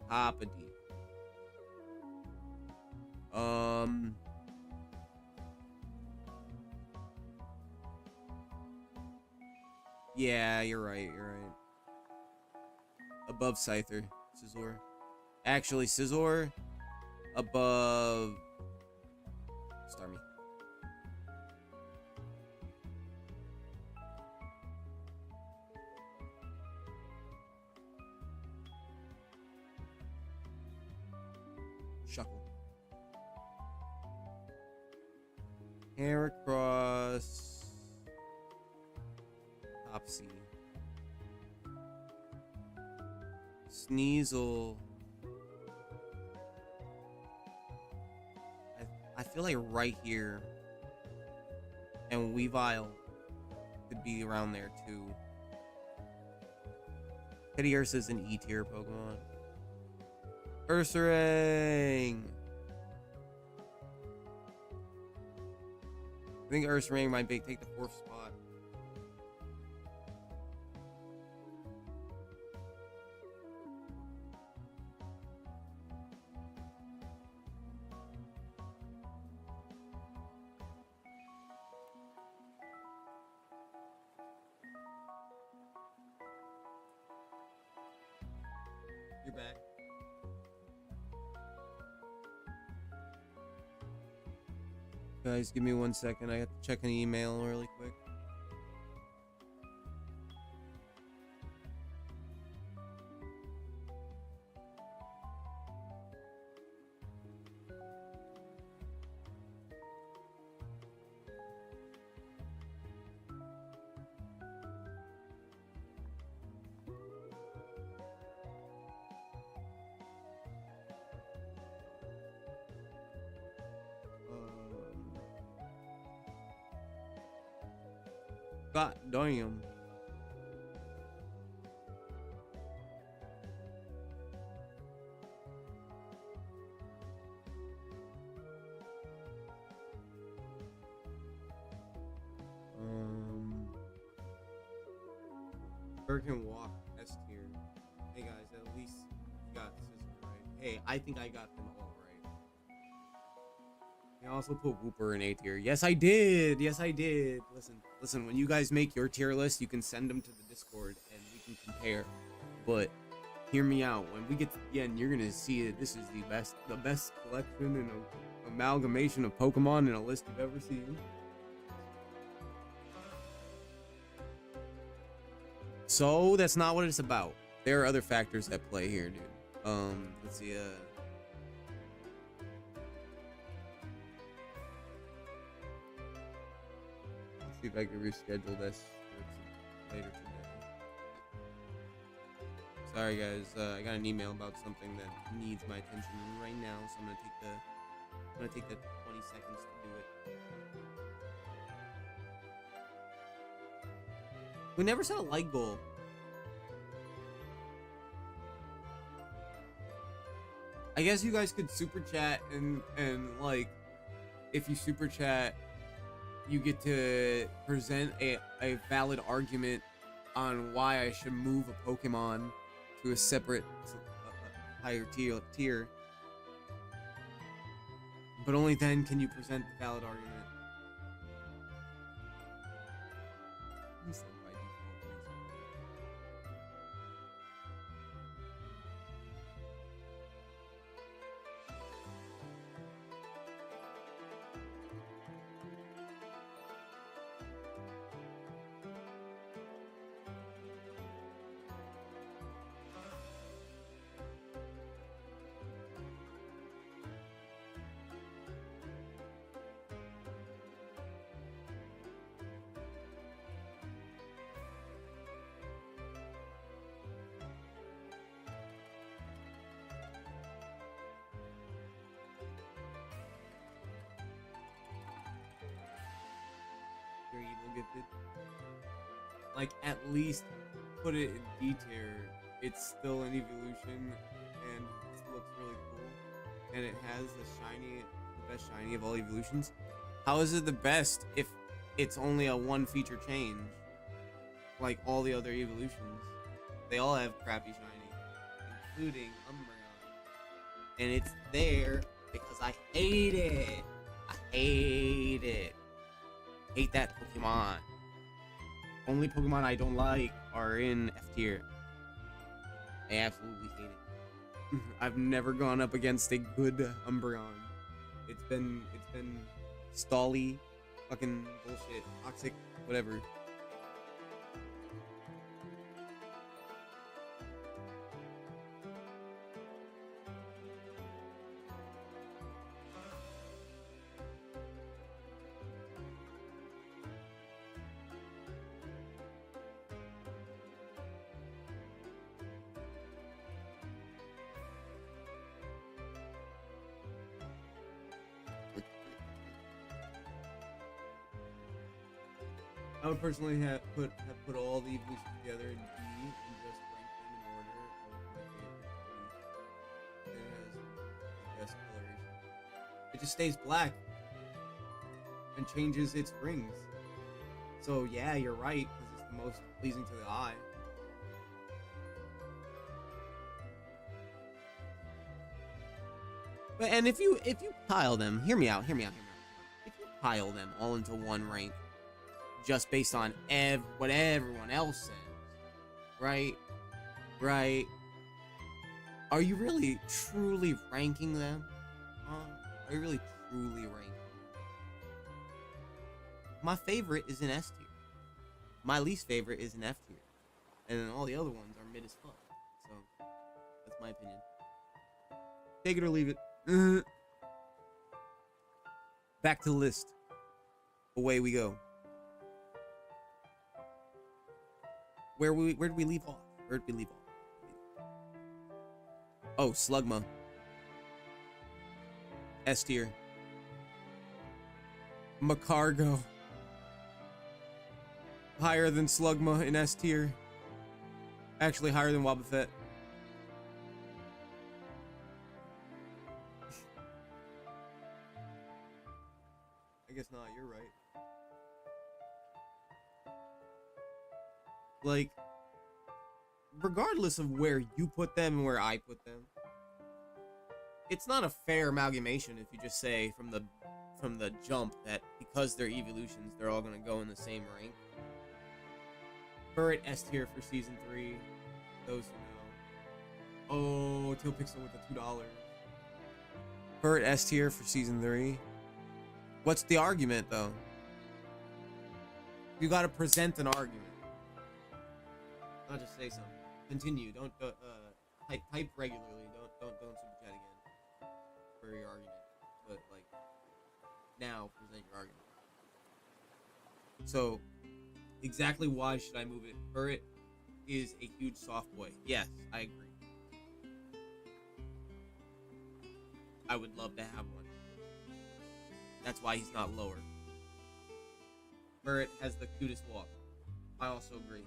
top of D. Yeah, you're right, you're right. Above Scyther, Scizor. Actually, Scizor above Starmie. Shuckle. Heracross. Top C. Sneasel. I feel like right here. And Weavile could be around there too. Pediursa is an E tier Pokemon. Ursaring. I think Ursaring might take the 4th spot. You're back. Guys, give me 1 second. I have to check an email really quick. God damn. Bird can walk S tier. Hey guys, at least you got Scizor right. hey, I think I got them all right. I also put Wooper in A tier. Yes, I did. Yes, I did. Listen. When you guys make your tier list, you can send them to the Discord and we can compare. But hear me out. When we get to the end, you're gonna see that this is the best collection and amalgamation of Pokemon in a list you've ever seen. So that's not what it's about. There are other factors at play here, dude. Let's see. Let's see if I can reschedule this for later today. Sorry, guys. I got an email about something that needs my attention right now, so I'm gonna take the 20 seconds to do it. We never set a like goal. I guess you guys could super chat and like, if you super chat, you get to present a valid argument on why I should move a Pokemon to a separate higher tier. But only then can you present the valid argument. Evil gifted, like, at least put it in D tier. It's still an evolution and it looks really cool, and it has the best shiny of all evolutions. How is it the best if it's only a one feature change? Like all the other evolutions, they all have crappy shiny, including Umbreon, and it's there because I hate it. I hate it. Hate that Pokemon. Only Pokemon I don't like are in F tier. I absolutely hate it. I've never gone up against a good Umbreon. It's been stally, fucking bullshit, toxic, whatever. I would personally have put all the evolutions together in D and just rank them in order of my favorite. It has the best coloration. It just stays black and changes its rings. So yeah, you're right, because it's the most pleasing to the eye. But and if you pile them, hear me out. If you pile them all into one rank, just based on what everyone else says, right? Are you really truly ranking them? Are you really truly ranking them? My favorite is in S tier. My least favorite is in F tier, and then all the other ones are mid as fuck. So that's my opinion. Take it or leave it. Back to the list. Away we go. Where did we leave off? Oh, Slugma. S tier. Macargo. Higher than Slugma in S tier. Actually higher than Wobbuffet. I guess not, you're right. Like, regardless of where you put them and where I put them, it's not a fair amalgamation if you just say from the jump that because they're evolutions, they're all gonna go in the same rank. Furret S tier for season 3. Those who know. Oh, Teal Pixel with the $2. Furret S tier for season 3. What's the argument though? You gotta present an argument. Not just say something. Continue. Don't type regularly. Don't super chat again for your argument. But like now, present your argument. So, exactly why should I move it? Furret is a huge soft boy. Yes, I agree. I would love to have one. That's why he's not lower. Furret has the cutest walk. I also agree.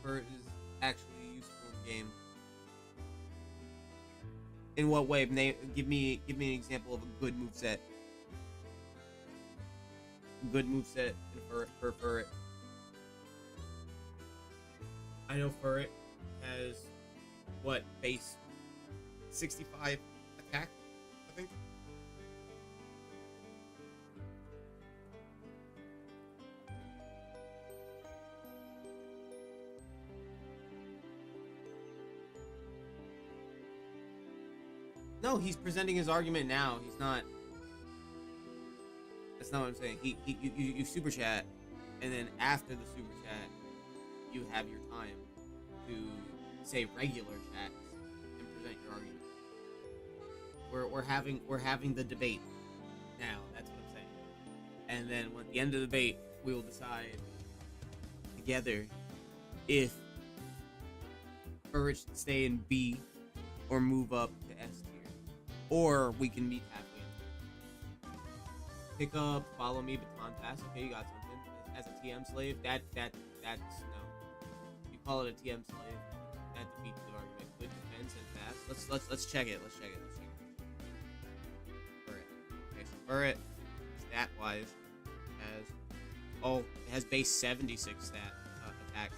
Furret is actually useful in the game. In what way? Give me an example of a good moveset. Good moveset for Furret. I know Furret has what base 65 attack, I think. No, he's presenting his argument now. He's not. That's not what I'm saying. You super chat, and then after the super chat, you have your time to say regular chats and present your argument. We're having the debate now. That's what I'm saying. And then at the end of the debate, we will decide together if Furret should stay in B or move up to S tier, or we can meet halfway. Pick up, follow me, baton pass. Okay, you got something. As a TM slave, that's no. You call it a TM slave, that defeats the argument. Good defense and fast. Let's check it. Furret. Okay, so Furret, stat wise, has base 76 stat attack.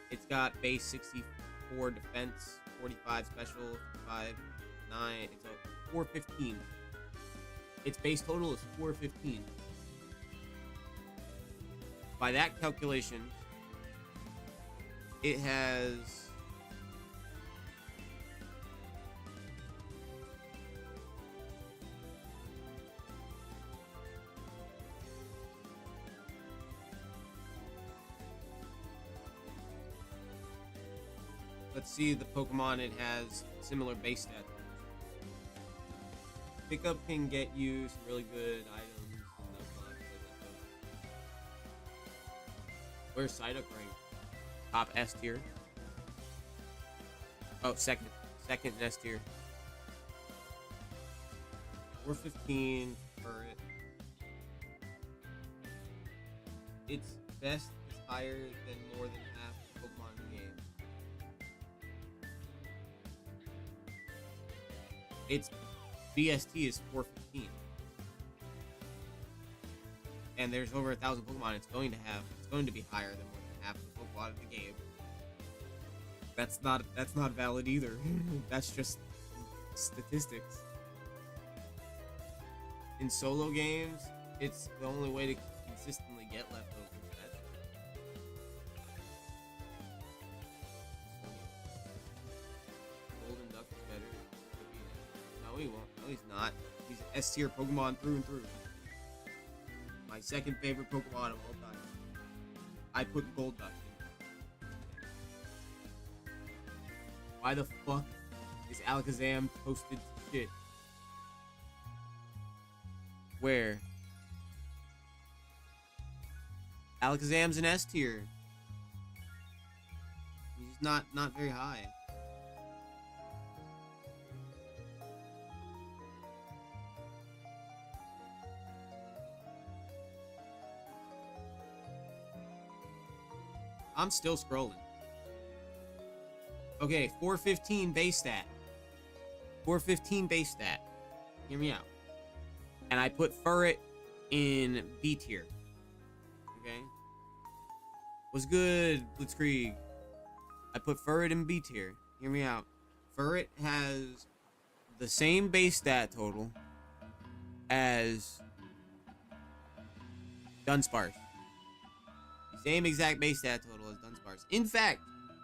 It's got base 64 defense, 45 special, 5, 9. It's a 415. Its base total is 415. By that calculation, it has let's see the Pokemon it has similar base stats. Pickup can get you some really good items and stuff. Where's Psyduck rank? Top S tier. Oh, second S tier. 415 for it. Its best is higher than more than half the Pokemon in the game. Its BST is 415. And there's over 1,000 Pokemon it's going to be higher than more than half the Pokemon in the game. That's not valid either. That's just statistics. In solo games, it's the only way to consistently get leftovers. Golden Duck is better. No, he won't. No, he's not. He's an S tier Pokemon through and through. My second favorite Pokemon of all time. I put Golduck in. Why the fuck is Alakazam toasted to shit? Where? Alakazam's an S tier. He's not very high. I'm still scrolling. Okay, 415 base stat. 415 base stat. Hear me out. And I put Furret in B tier. Okay? What's good, Blitzkrieg? I put Furret in B tier. Hear me out. Furret has the same base stat total as Dunsparce. The same exact base stat total as Dunsparce. In fact,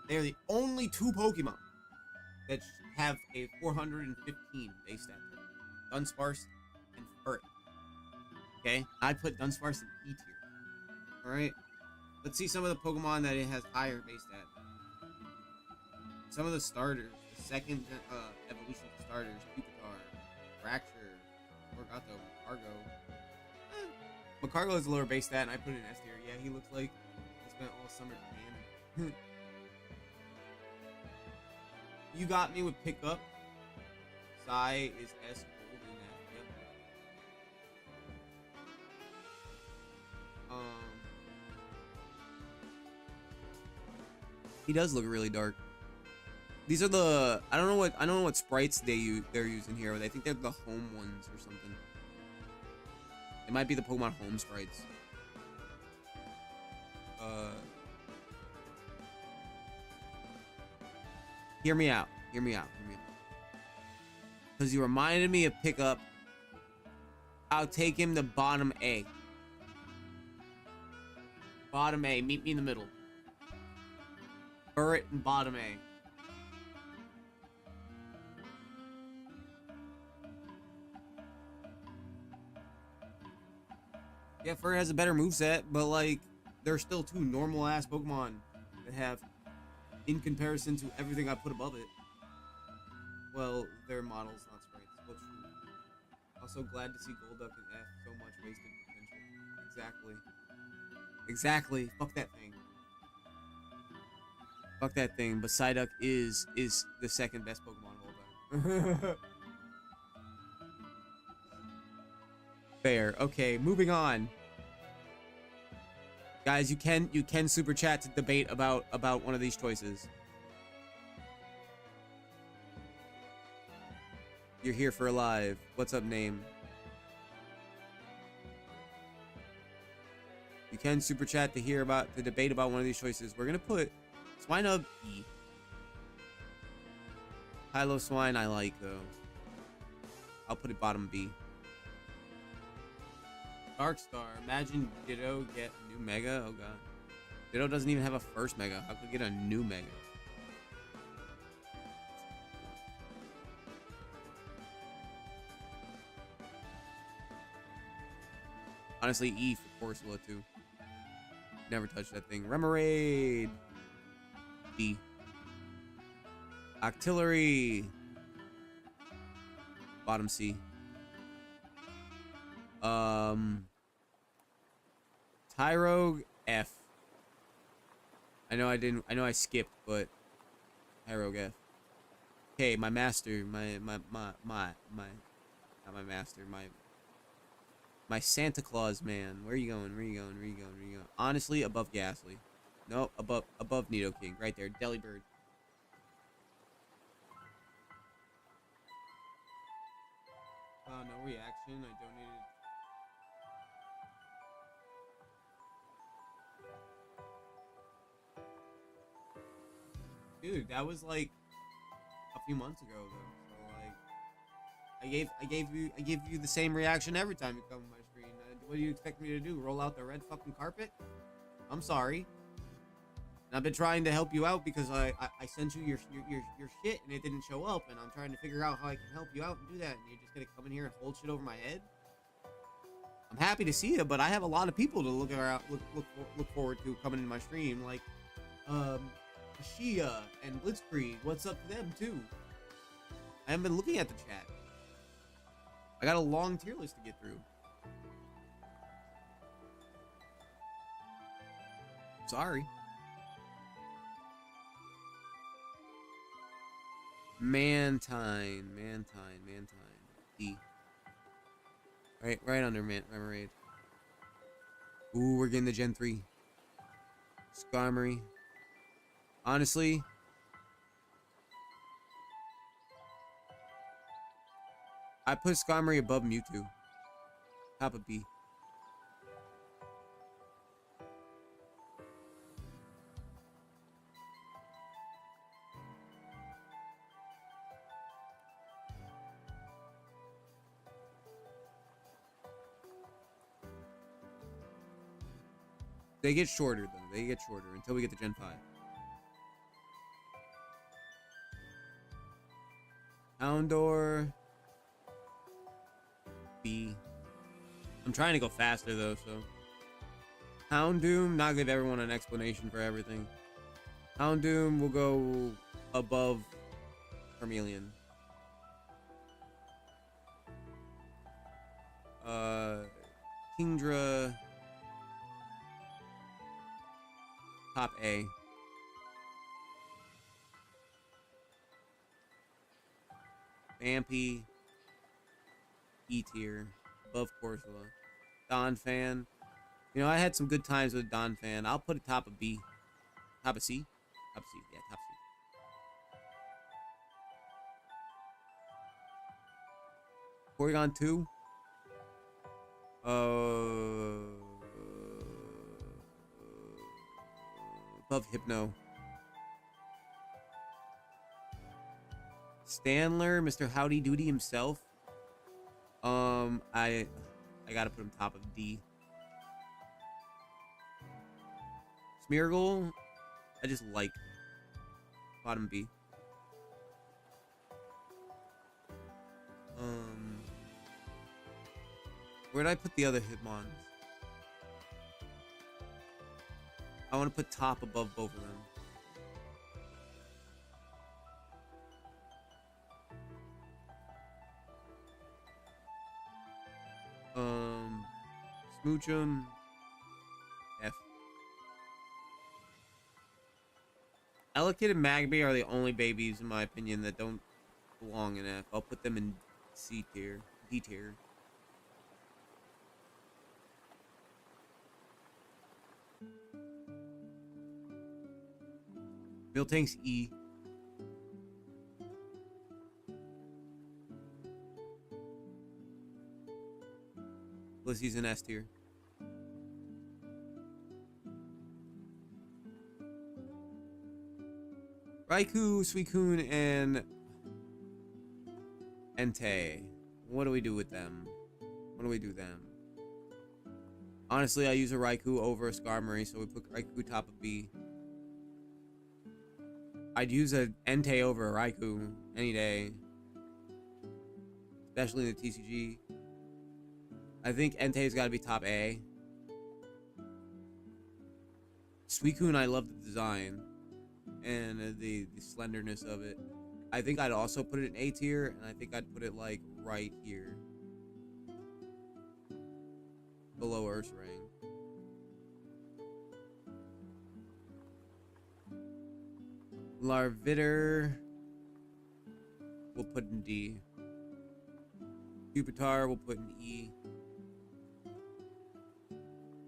they are the only two Pokemon that have a 415 base stat total. Dunsparce and Furret. Okay? I put Dunsparce in E tier. Alright? Let's see some of the Pokemon that it has higher base stat. Some of the starters. The second evolution of starters. Pupitar, Fracture, Morgato, Macargo. Macargo has a lower base stat and I put it in S tier. Yeah, he looks like he spent all summer tanning. You got me with pickup. Psy is S gold in that. Yep. He does look really dark. These are the I don't know what sprites they're using here, but I think they're the home ones or something. It might be the Pokemon home sprites. Hear me out. Hear me out. Hear me out. Because you reminded me of pickup. I'll take him to bottom A. Bottom A. Meet me in the middle. Furret and bottom A. Yeah, Furret has a better moveset, but like, there's still two normal-ass Pokemon that have, in comparison to everything I put above it. Well, they're models, not sprites. Well, true. Also glad to see Golduck and F. So much wasted potential. Exactly. Exactly. Fuck that thing. Fuck that thing. But Psyduck is the second best Pokemon of all time. Fair. Okay, moving on. Guys, you can super chat to debate about one of these choices. You're here for a live. What's up, name? You can super chat to hear about the debate about one of these choices. We're gonna put Swinub E. Kylo Swine I like though. I'll put it bottom B. Darkstar. Imagine Ditto get a new Mega. Oh god. Ditto doesn't even have a first Mega. How could it get a new Mega? Honestly, E for Corsola too. Never touched that thing. Remoraid. D. Octillery. Bottom C. Tyrogue F. I know I skipped, but Tyrogue F. Okay, my master, not my master, my Santa Claus man. Where are you going? Where are you going? Where are you going? Where are you going? Honestly, above Ghastly. No, above Nidoking. Right there. Delibird. No reaction. I donated. Dude, that was like a few months ago though. So like I gave you the same reaction every time you come on my screen. What do you expect me to do? Roll out the red fucking carpet? I'm sorry. And I've been trying to help you out because I sent you your shit and it didn't show up, and I'm trying to figure out how I can help you out and do that, and you're just gonna come in here and hold shit over my head? I'm happy to see it, but I have a lot of people to look forward to coming in my stream, like Shia and Blitzkrieg. What's up to them too? I haven't been looking at the chat. I got a long tier list to get through. Sorry. Mantine. D. Right under Remoraid. Ooh, we're getting the Gen 3. Skarmory. Honestly, I put Skarmory above Mewtwo. Top of B. They get shorter, though. They get shorter until we get to Gen 5. Houndour. B. I'm trying to go faster, though, so. Houndoom. Not give everyone an explanation for everything. Houndoom will go above Charmeleon. Kingdra. Top A. Vampy. E tier. Above Corsola. Donphan. You know, I had some good times with Donphan. I'll put it top of B. Top of C? Top of C. Yeah, top C. Porygon 2. Above Hypno. Stanler, Mr. Howdy Doody himself. I gotta put him top of D. Smeargle, I just like. Bottom B. Where'd I put the other Hitmons? I want to put top above both of them. Smoochum. F. Elekid and Magby are the only babies, in my opinion, that don't belong in F. I'll put them in C tier. D tier. Miltank's E. Blissey's in S tier. Raikou, Suicune, and Entei. What do we do with them? What do we do them? Honestly, I use a Raikou over a Skarmory, so we put Raikou top of B. I'd use a Entei over a Raikou any day. Especially in the TCG. I think Entei's gotta be top A. Suicune, I love the design. And the slenderness of it. I think I'd also put it in A tier, and I think I'd put it like right here. Below Ursaring. Larvitar, we'll put in D. Pupitar, we'll put in E.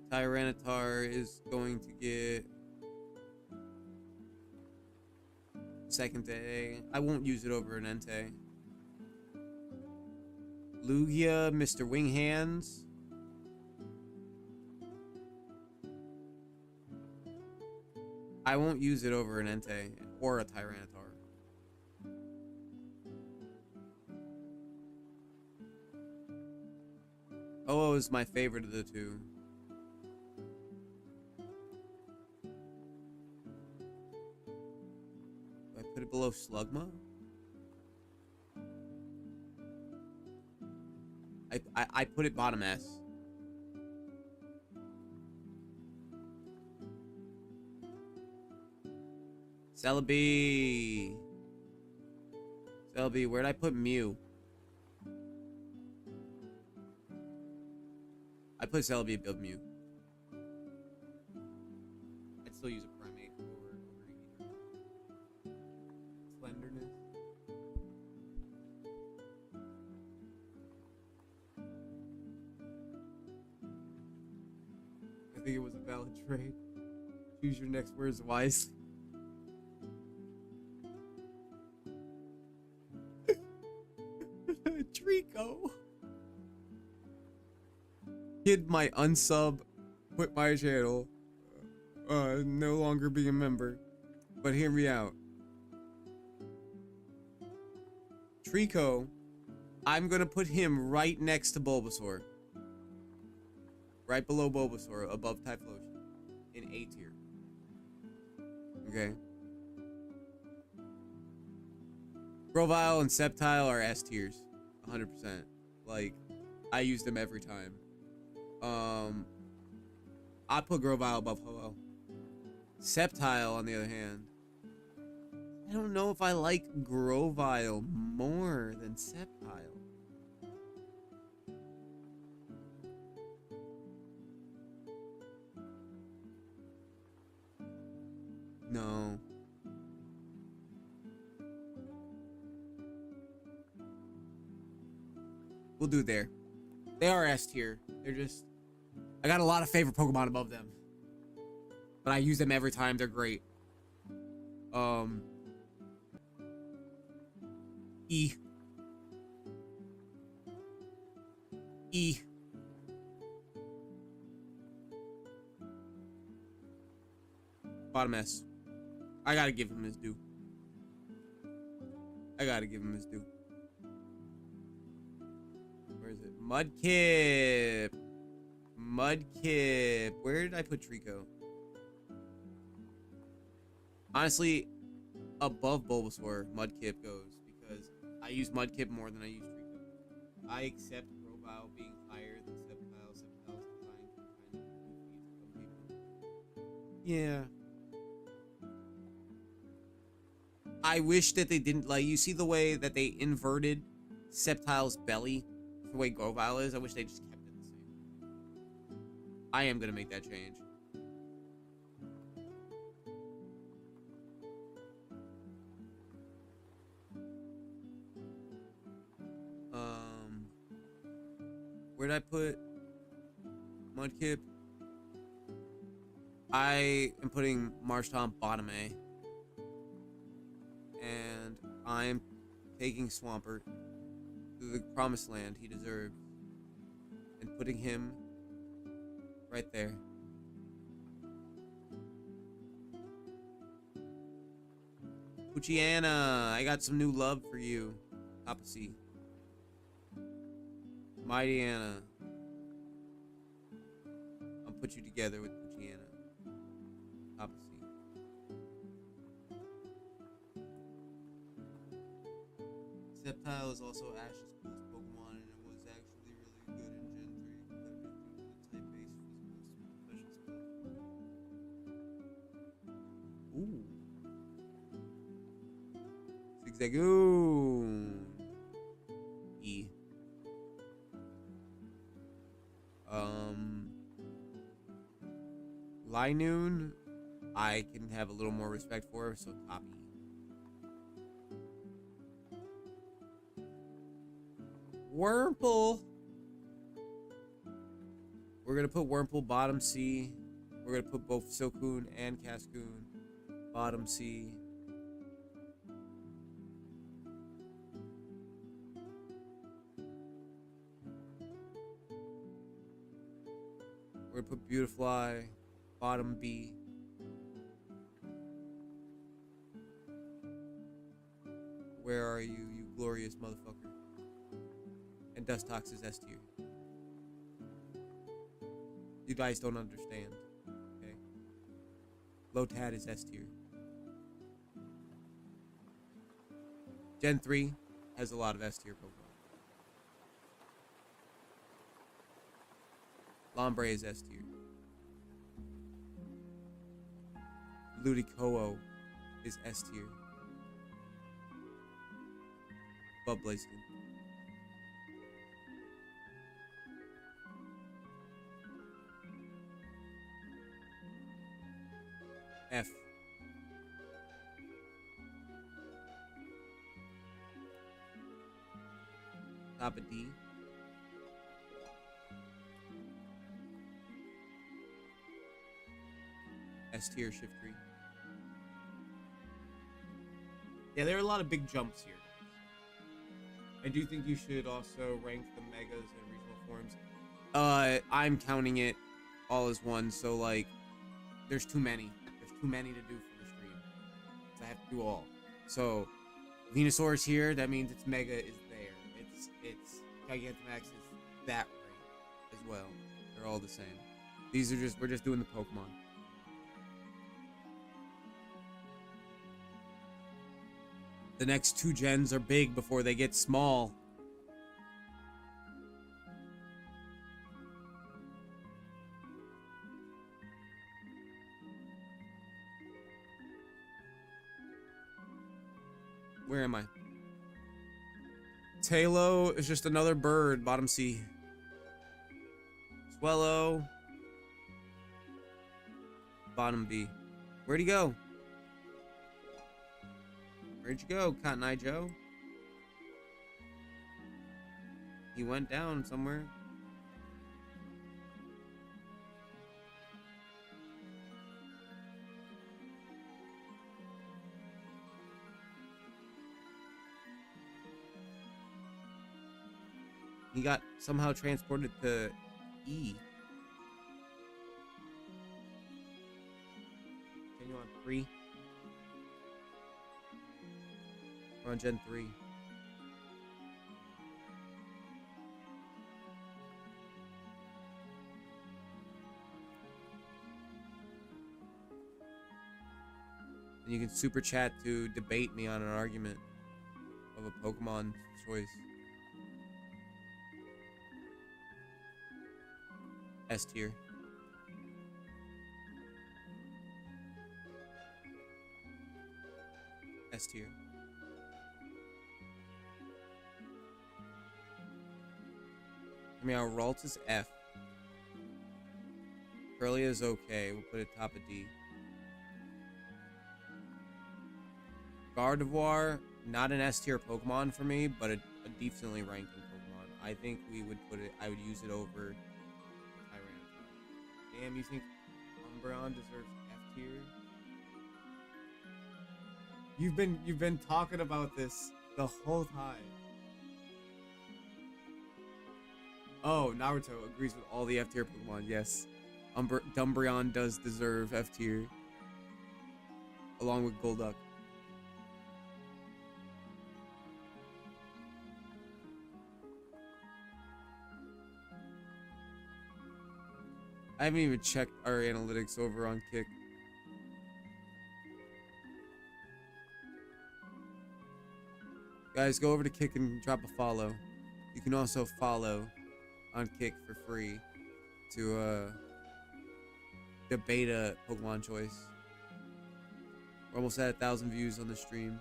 Tyranitar is going to get second to A. I won't use it over an Entei. Lugia, Mr. Wing Hands. I won't use it over an Entei or a Tyranitar. Oh is my favorite of the two. Do I put it below Slugma? I put it bottom S. Celebi. Celebi, where'd I put Mew? I put Celebi above Mew. I'd still use a Primate over either. Slenderness. I think it was a valid trade. Choose your next words wisely. Trico. Kid might unsub, quit my channel, no longer be a member. But hear me out. Trico, I'm gonna put him right next to Bulbasaur. Right below Bulbasaur, above Typhlosion. In A tier. Okay. Grovyle and Sceptile are S tiers. 100%. Like, I use them every time. I'd put Grovyle above Ho-Oh. Sceptile, on the other hand, I don't know if I like Grovyle more than Sceptile. No. We'll do it there. They are S tier. They're just... I got a lot of favorite Pokemon above them. But I use them every time. They're great. E. E. Bottom S. I gotta give him his due. I gotta give him his due. Where is it? Mudkip. Mudkip. Where did I put Trico? Honestly, above Bulbasaur, Mudkip goes because I use Mudkip more than I use Trico. I accept Grovyle being higher than Sceptile. Sceptile's design can kind of goofy to some people. Yeah. I wish that they didn't, like, you see the way that they inverted Sceptile's belly, the way Grovyle is? I wish they just kept it the same. I am gonna make that change. Where'd I put Mudkip? I am putting Marshtomp bottom A. And I'm taking Swampert to the promised land he deserves and putting him right there. Poochyena, I got some new love for you. Top of C. Mighty Anna. I'll put you together with Poochyena. Top of C. Sceptile is also Ash's coolest Pokemon, and it was actually really good in Gen 3 compared to the type-based physical special spell. Ooh. Zigzagoon. E. Linoon, I can have a little more respect for, so top E. Wurmple. We're gonna put Wurmple bottom C. We're gonna put both Silcoon and Cascoon bottom C. We're gonna put Beautifly bottom B. Where are you, you glorious motherfucker? And Dustox is S tier. You guys don't understand. Okay. Lotad is S tier. Gen 3 has a lot of S tier Pokemon. Lombre is S tier. Ludicolo is S tier. Above Blaziken. F. Top of D. S tier Shift 3. Yeah, there are a lot of big jumps here. I do think you should also rank the megas and regional forms I'm counting it all as one, so like, there's too many. There's too many to do for the stream. So I have to do all. So, Venusaur's here, that means its Mega is there. Its Gigantamax is that way as well. They're all the same. These are we're just doing the Pokemon. The next 2 gens are big before they get small. Where am I? Talo is just another bird, bottom C. Swellow. Bottom B. Where'd he go? Where'd you go, Cotton Eye Joe? He went down somewhere. He got somehow transported to E. Continue on 3. We're on Gen 3. And you can super chat to debate me on an argument of a Pokemon choice. S tier. S tier. I mean, our Ralt is F. Curly is okay. We'll put it top of D. Gardevoir, not an S tier Pokemon for me, but a decently ranked Pokemon. I think we would put it. I would use it over Tyranitar. Damn, you think Umbreon deserves F tier? You've been talking about this the whole time. Oh, Naruto agrees with all the F tier Pokemon. Yes, Umbreon does deserve F tier, along with Golduck. I haven't even checked our analytics over on Kick. Guys, go over to Kick and drop a follow. You can also follow on Kick for free to debate a Pokemon choice. We're almost at 1,000 views on the stream.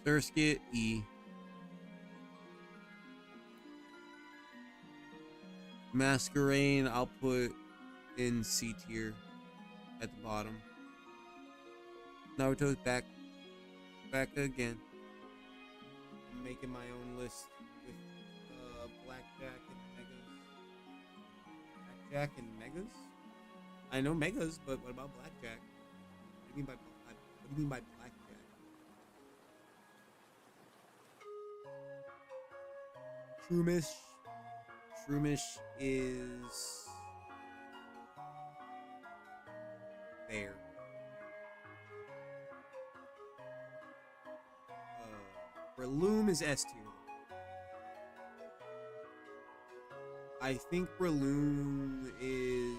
Surskit, E. Masquerain, I'll put in C tier at the bottom. Naruto's back again. I'm making my own list with Blackjack and Megas. Blackjack and Megas? I know Megas, but what about Blackjack? What do you mean by Blackjack? Shroomish is there. Breloom is S tier. I think Breloom is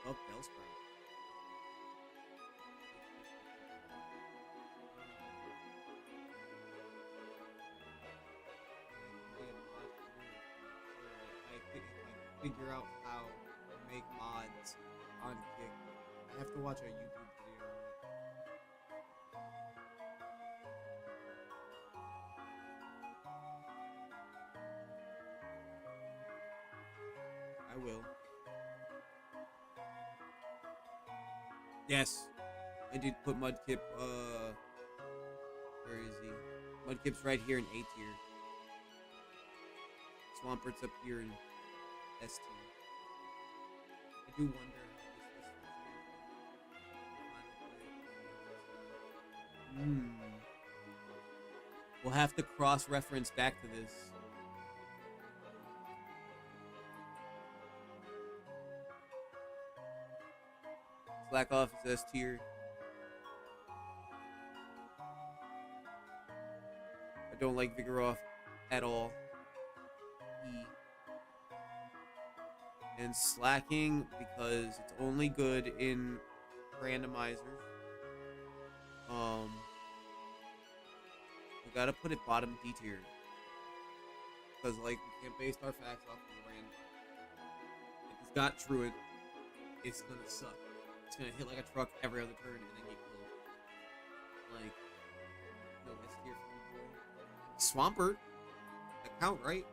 above Bellsprout. Figure out how to make mods on Kick. I have to watch a YouTube video on it. I will. Yes, I did put Mudkip. Where is he? Mudkip's right here in A tier. Swampert's up here in S tier. I do wonder how this is. We'll have to cross-reference back to this. Slack off is S tier. I don't like Vigoroth at all. E. And slacking because it's only good in randomizers. We gotta put it bottom D tier. Because like we can't base our facts off of random. If it's got Truant, it's gonna suck. It's gonna hit like a truck every other turn and then get killed. Like, no S tier for me, boy. Swampert. That count, right?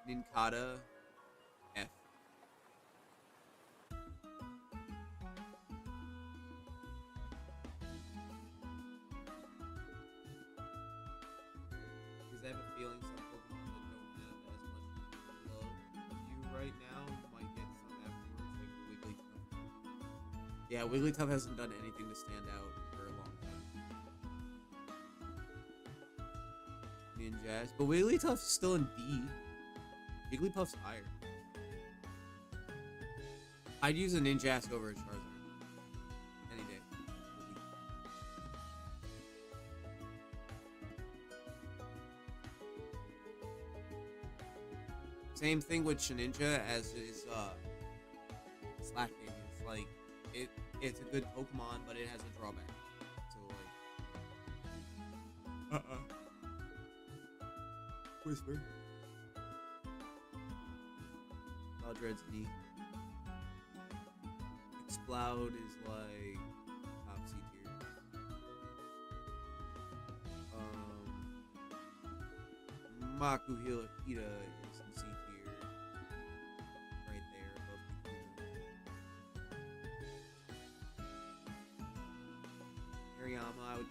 Nincada. F. Because I have a feeling some Pokemon that don't have as much love for you right now might get some afterwards, like Wigglytuff. Yeah, Wigglytuff hasn't done anything to stand out for a long time. Ninjas. But Wigglytuff's still in D. Jigglypuff's higher. I'd use a Ninjask over a Charizard. Any day. Same thing with Shedinja as is Slacking. It's like it's a good Pokemon, but it has a drawback. So like Whisper. Dread's neat. Exploud is like top C tier. Makuhila is in C tier. Right there above the Hariyama, I would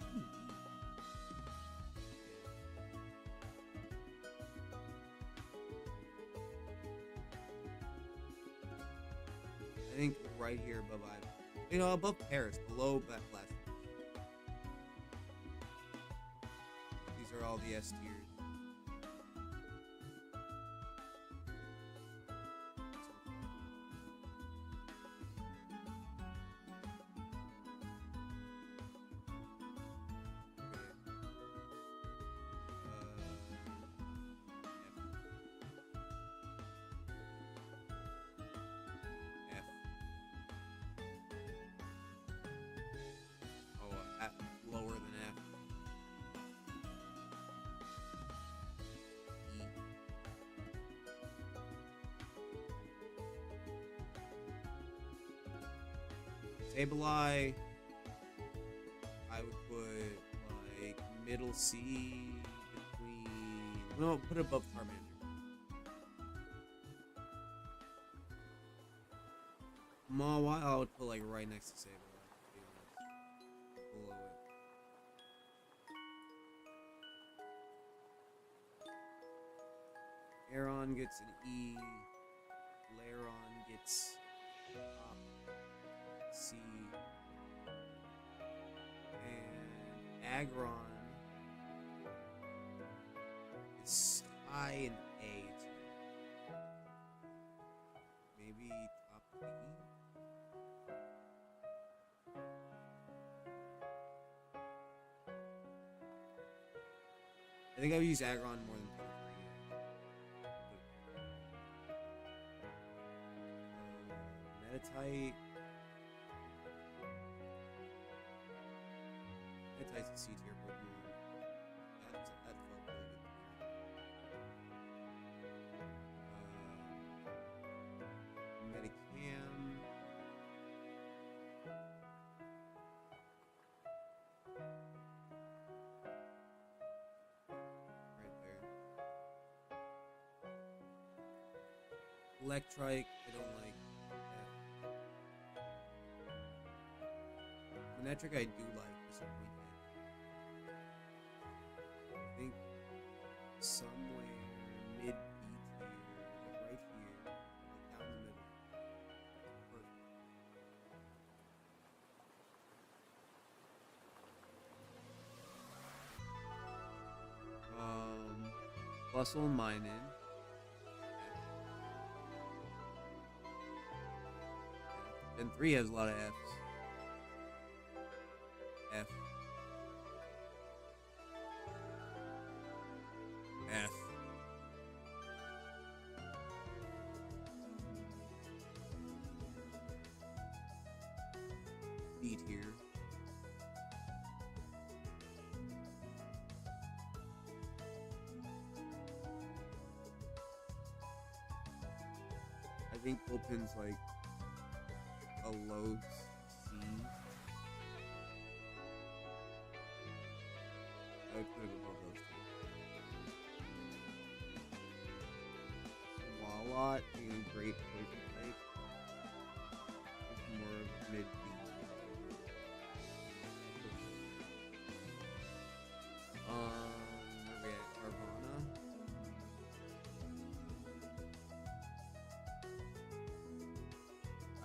I think right here above above Paris, below that last. These are all the S tiers. Lower than F. E. Sableye, I would put like middle C between. No, put it above Charmander. Mawile, I would put like right next to Sableye. Below it. Aeron gets an E. Lairon gets C. And Aggron is high in A. Maybe top B. I think I would use Aggron more than Meditite. Meditite's a C tier Pokemon. That felt really good to me. Medicam. Right there. Electrike, I don't like. Manectric I do like for some reason. I think some way Bustle mining. And 3 has a lot of Fs. F. F. D tier. I think Bullpen's like a low C. I would put it above those two. Swalot being a great poison type. It's more of mid B. Where we at? Carvana.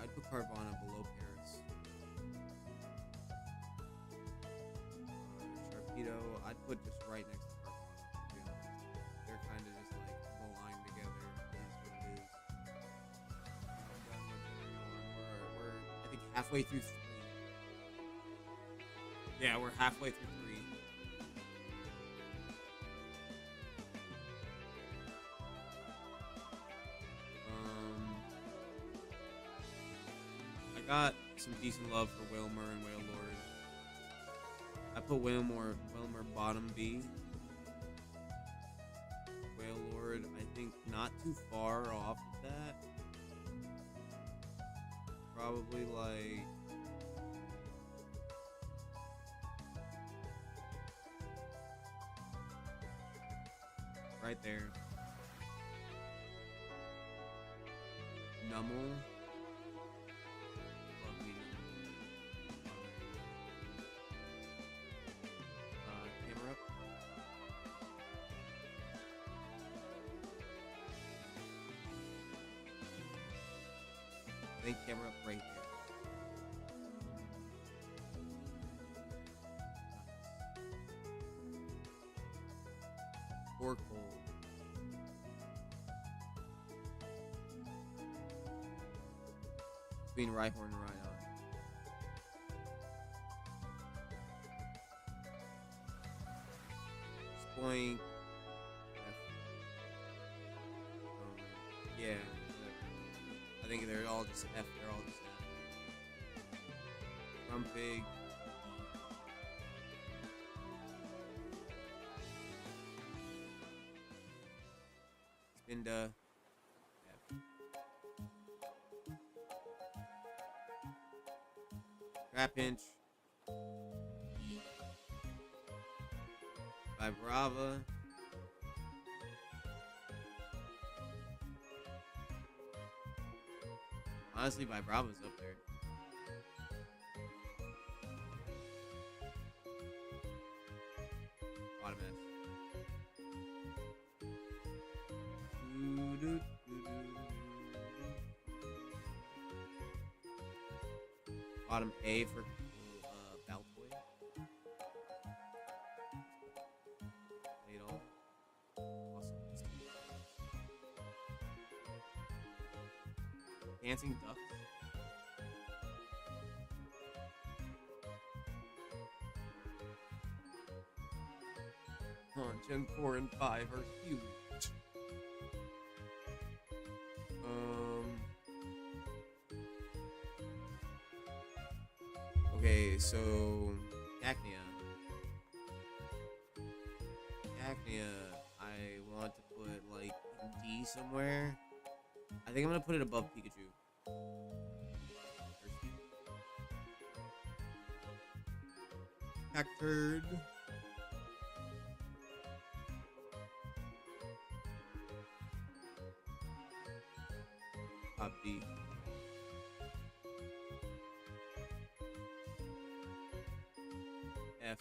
I'd put Carvana below Paris. Sharpedo, I'd put just right next to Carvana, to be honest. They're kind of just like aligned together. It is what it is. We're I think halfway through 3. Yeah, we're halfway through 3. I got some decent love for Wailmer and Wailord. I put Wailmer bottom B. Wailord, I think not too far off of that. Probably like right there. Nummel. Love me Nummel. Camera up. I think camera up right there. Nice. Oracle. Between Rhyhorn and Rhydon. Spoink. Yeah. I think they're all just F. They're all just F. Grumpig. Spinda. F. Trapinch. Vibrava. Honestly, Vibrava's up there. Bottom F. Bottom A for Baltoy. Played all. Awesome. Dancing Ducks. Gen 4 and 5 are huge. Okay, so Cacnea. I want to put like D somewhere. I think I'm gonna put it above Pikachu. Cacturd. Top D. F.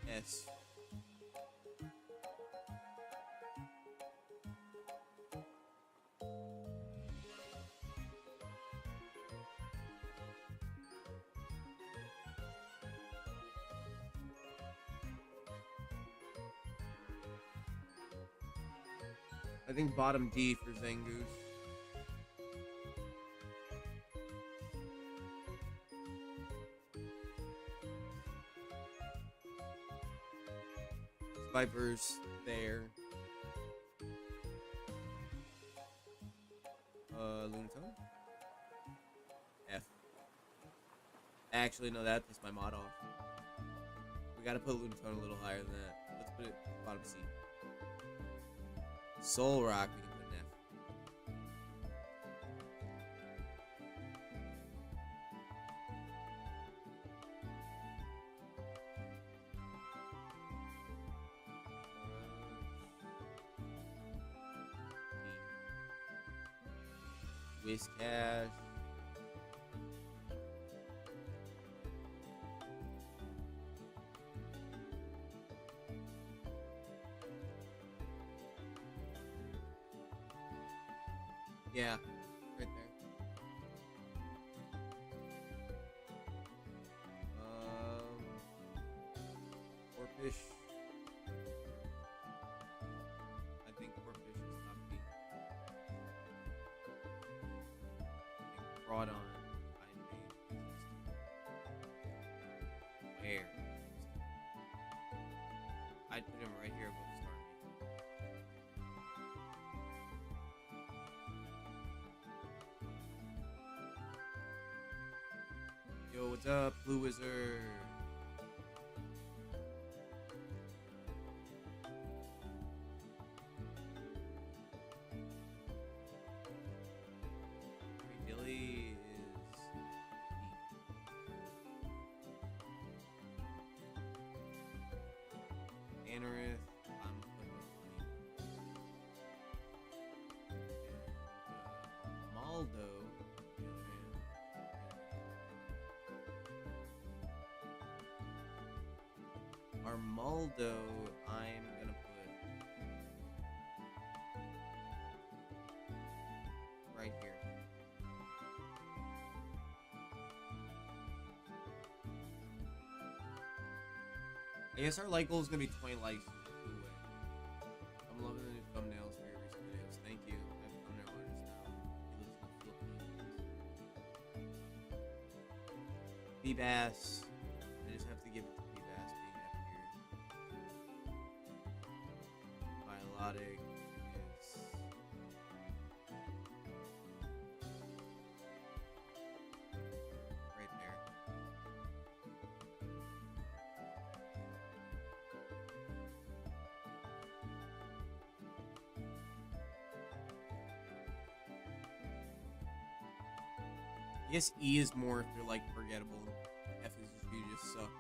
S. I think bottom D for Zangoose. Viper's there. Lunatone? F. Actually, no, that pissed my mod off. We gotta put Lunatone a little higher than that. Let's put it bottom C. Soul Rock, we can put an F. Whiscash. Yeah, right there. Corphish. I think Corphish is top B. I think Groudon. Where? I'd put him right here above Starmie. Yo, what's up, Blue Wizard? Billy is deep. Anorith, I'm putting Maldo. Armaldo, I'm gonna put right here. I guess our light goal is gonna be 20 likes. I'm loving the new thumbnails for your recent videos. Thank you. I have a thumbnail artist now. He lives in the Philippines. B-Bass. I just have to give it to B-Bass being up here. Biolotic is right there. I guess E is more if they're like forgettable. F is if you just suck.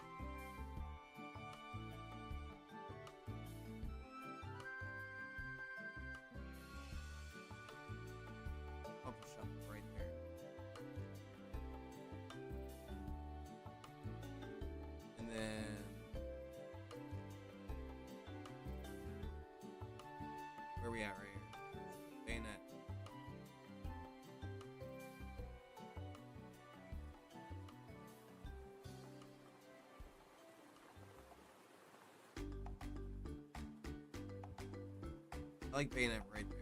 Pump shop right there. And then where are we at right here? Bayonet. I like Bayonet right there.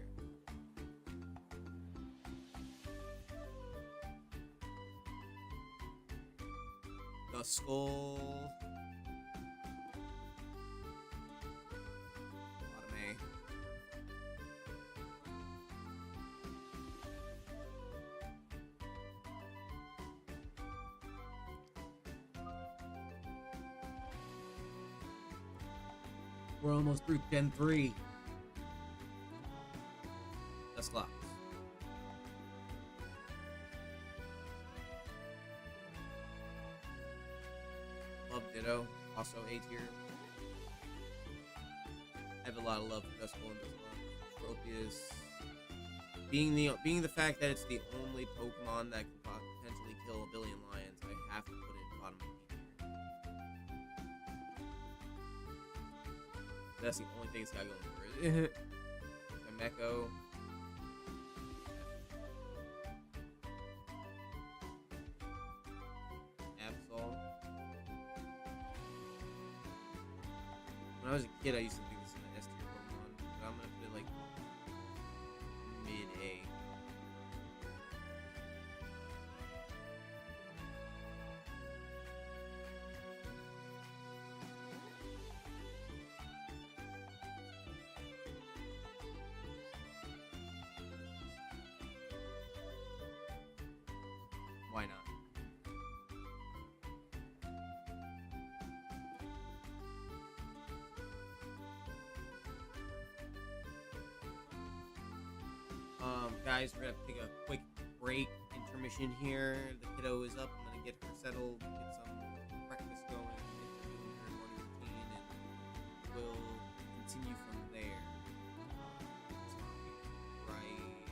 The skull. Bottom A. We're almost through Gen 3. Dusclops. Love Ditto. Also A tier. I have a lot of love for Duskull and Dusclops. Tropius. Being the fact that it's the only Pokemon that can potentially kill a billion lions, I have to put it bottom of B tier. That's the only thing it's got going for it. Meko. Absol. When I was a kid, I used to think this was an S tier Pokemon, but I'm gonna put it like guys, we're gonna take a quick break, intermission here. The kiddo is up. I'm gonna get her settled, get some breakfast going, get her doing her morning routine, and we'll continue from there. So I'll be right back.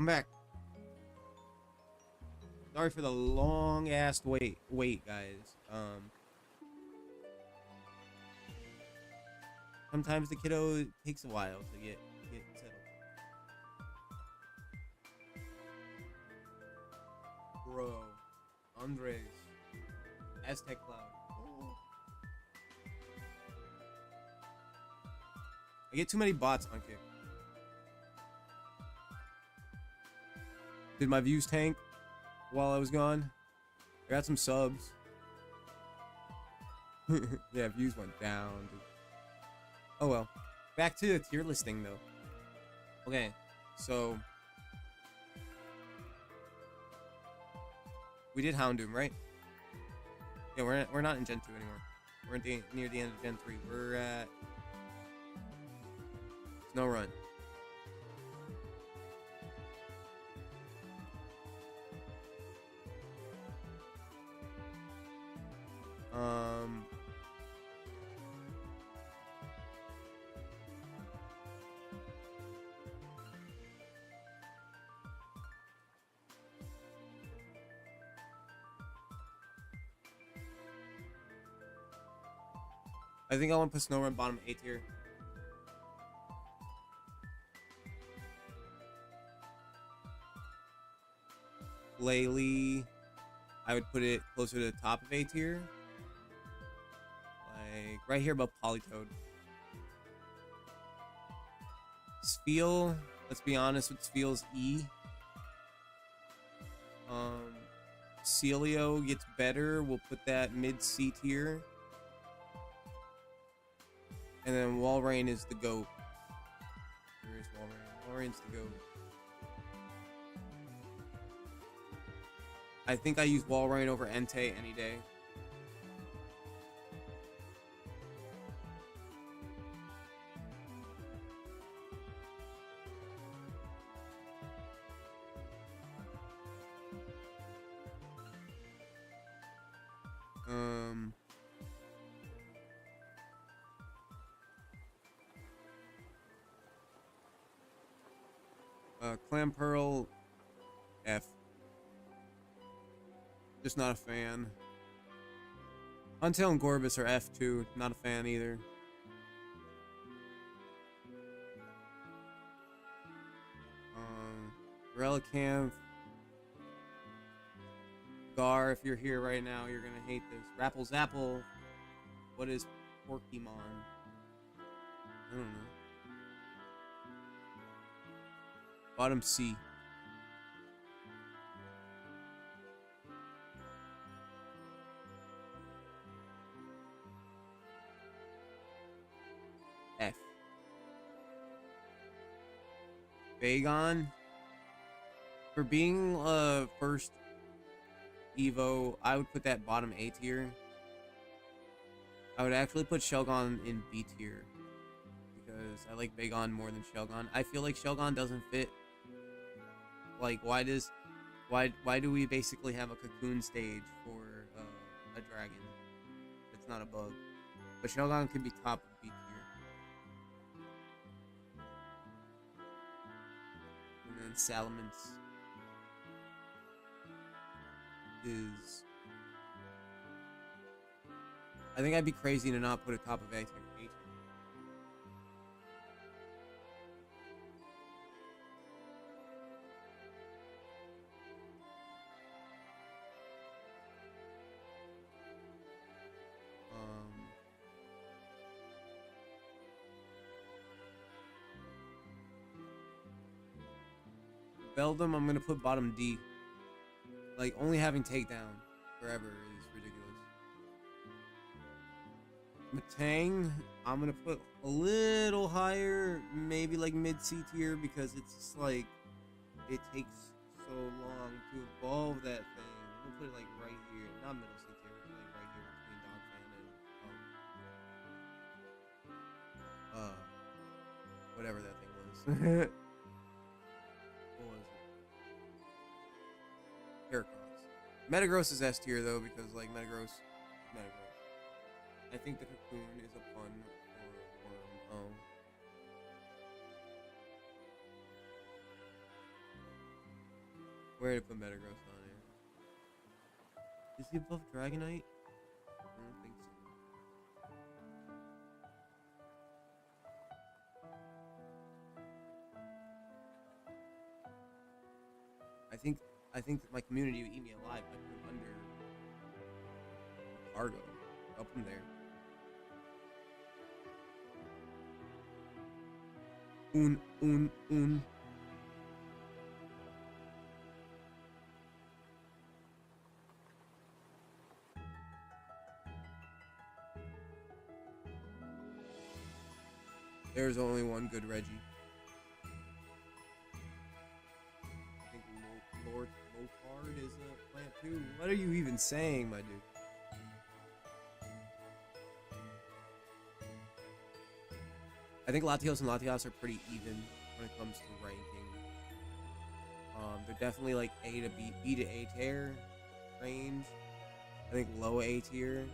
I'm back. Sorry for the long ass wait, guys. Sometimes the kiddo takes a while to get settled. Bro, Andres, Aztec Cloud. Oh. I get too many bots on kick. Did my views tank while I was gone? I got some subs. Yeah, views went down, dude. Oh well. Back to the tier listing though. Okay, so we did Houndoom, right? Yeah, we're not in Gen 2 anymore. We're near the end of Gen 3. We're at Snow Run. I think I want to put Snow Run bottom A tier. Laylee, I would put it closer to the top of A tier. Like right here above Politoed. Spheal, let's be honest with Spheal's E. Celio gets better. We'll put that mid C tier. And then Walrein is the GOAT. Where is Walrein? Walrein's the GOAT. I think I use Walrein over Entei any day. Clamperl, F. Just not a fan. Untail and Gorbis are F2. Not a fan either. Relicanth. Gar, if you're here right now, you're gonna hate this. Rapple Zapple. What is Pokemon? I don't know. Bottom C. F. Bagon. For being first Evo, I would put that bottom A tier. I would actually put Shelgon in B tier because I like Bagon more than Shelgon. I feel like Shelgon doesn't fit. Like, why do we basically have a cocoon stage for a dragon? It's not a bug. But Shelgon could be top of B tier. And then Salamence is... I think I'd be crazy to not put a top of A tier. Beldum, I'm gonna put bottom D. Like, only having takedown forever is ridiculous. Matang, I'm gonna put a little higher, maybe like mid C tier, because it's just like it takes so long to evolve that thing. I'm gonna put it like right here, not middle C tier, but like right here between Dogfan and whatever that thing was. What was it? Heracross. Metagross is S tier though, because like Metagross. I think the cocoon is a pun for a worm. Where to put Metagross on here? Is he above Dragonite? I don't think so. I think that my community would eat me alive if I put him under Argo. Up him there. Un. There's only one good Reggie. I think Locard is a plant too. What are you even saying, my dude? I think Latios and Latias are pretty even when it comes to ranking. They're definitely like A to B to A tier range. I think low A tier.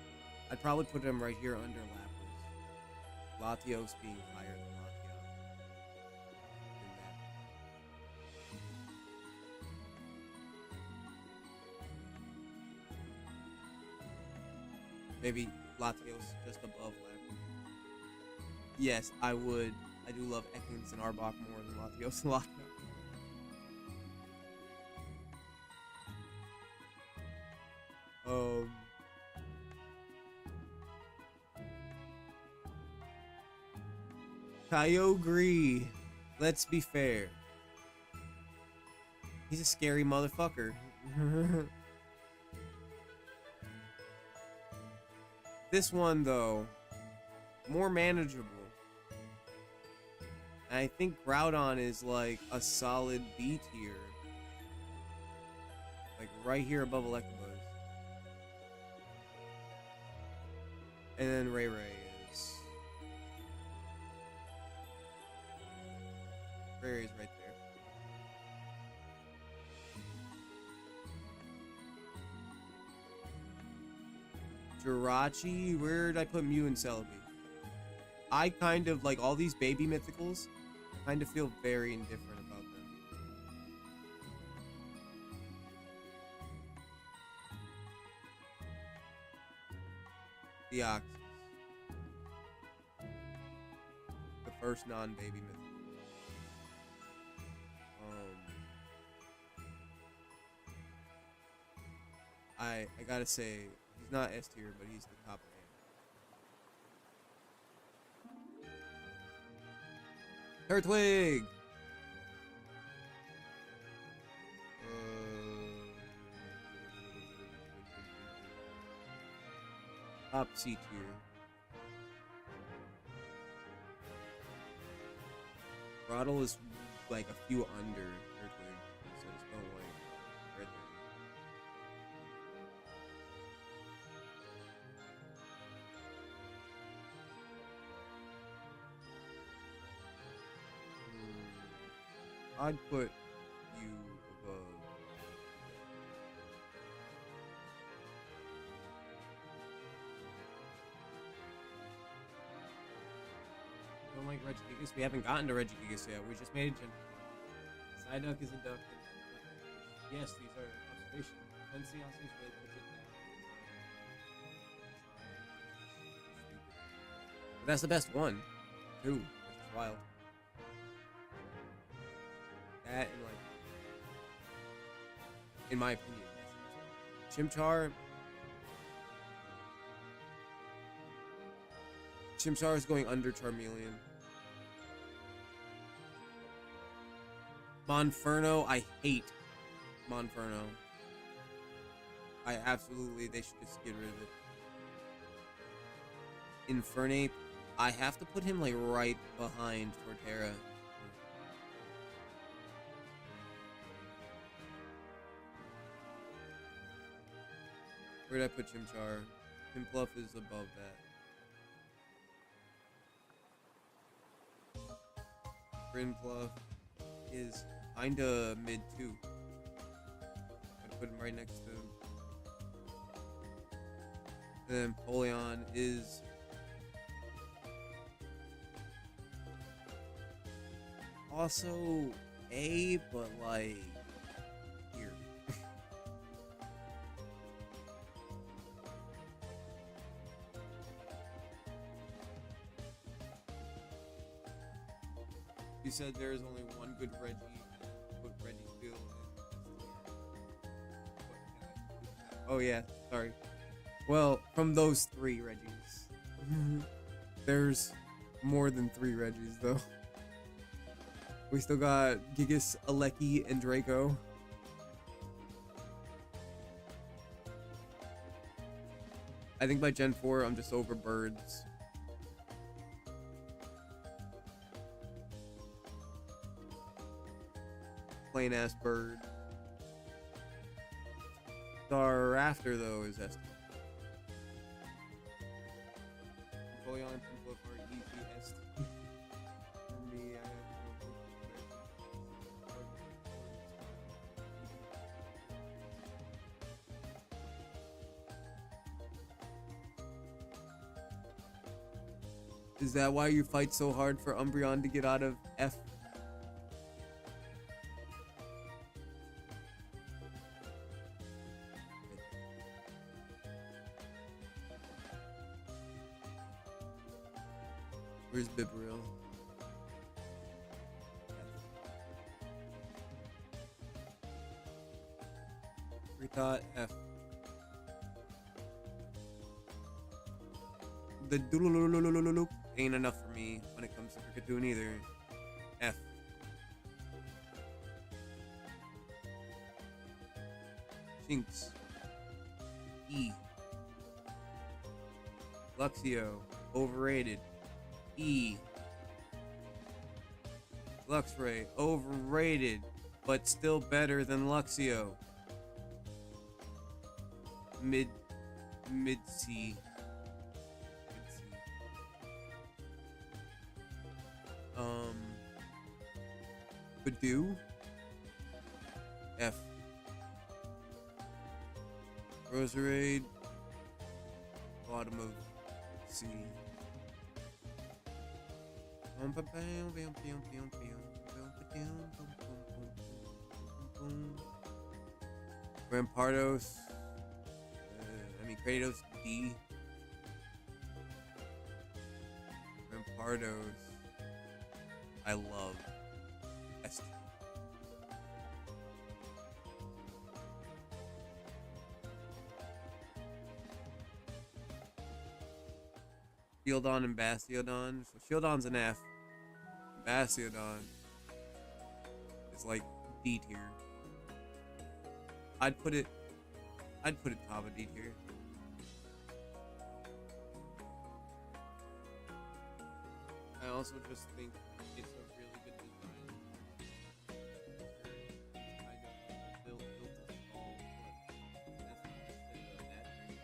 I'd probably put them right here under Lapras. Latios being higher than Latias. Maybe Latios just above Lapras. Yes, I would. I do love Ekans and Arbok more than Latios and Latias. Kyogre. Let's be fair. He's a scary motherfucker. This one, though, more manageable. And I think Groudon is like a solid B tier. Like right here above Electabuzz. And then Ray is... Ray's right there. Jirachi? Where did I put Mew and Celebi? I kind of, like, all these baby mythicals, I kind of feel very indifferent about them. Deoxys. The first non-baby mythical. I gotta say, he's not S tier, but he's the top man. Turtwig! Top C tier. Throttle is like a few under Turtwig, so it's going like right there. I'd put you above. Don't like Regigigas. We haven't gotten to Regigigas yet. We just made a gen. Psyduck is a duck. Yes, these are observations. Pensios is really puts it down. But that's the best one, too, which is wild. That and like, in my opinion, Chimchar is going under Charmeleon. Monferno, I hate Monferno. They should just get rid of it. Infernape, I have to put him like right behind Torterra. Where did I put Chimchar? Pimpluff is above that. Grinpluff is kinda mid too. I'd put him right next to him. And then Polion is also A, but like here. You said there is only one good Reggie. Put Reggie Field in. Oh yeah, sorry. Well, from those 3 Reggies. There's more than 3 Reggies though. We still got Gigas, Aleki, and Draco. I think by Gen 4, I'm just over birds. Plain ass bird. Thereafter, though, is Esty. Napoleon, Simplify, Easy, Esty. For me, I have. Is that why you fight so hard for Umbreon to get out of F? Where's Bibarel? Rethought F. The doodle ain't enough for me when it comes to Kricketune either. F. Jinx. E. Luxio. Overrated. E. Luxray. Overrated. But still better than Luxio. Mid C. Badoo. F. Roserade. Bottom of C. Rampardos. Kratos D. Rampardos. I love S. Shieldon and Bastiodon. So Shieldon's an F. Bastiodon is like D tier. I'd put it top of D tier. I also just think it's a really good design. I don't build this all, but that's not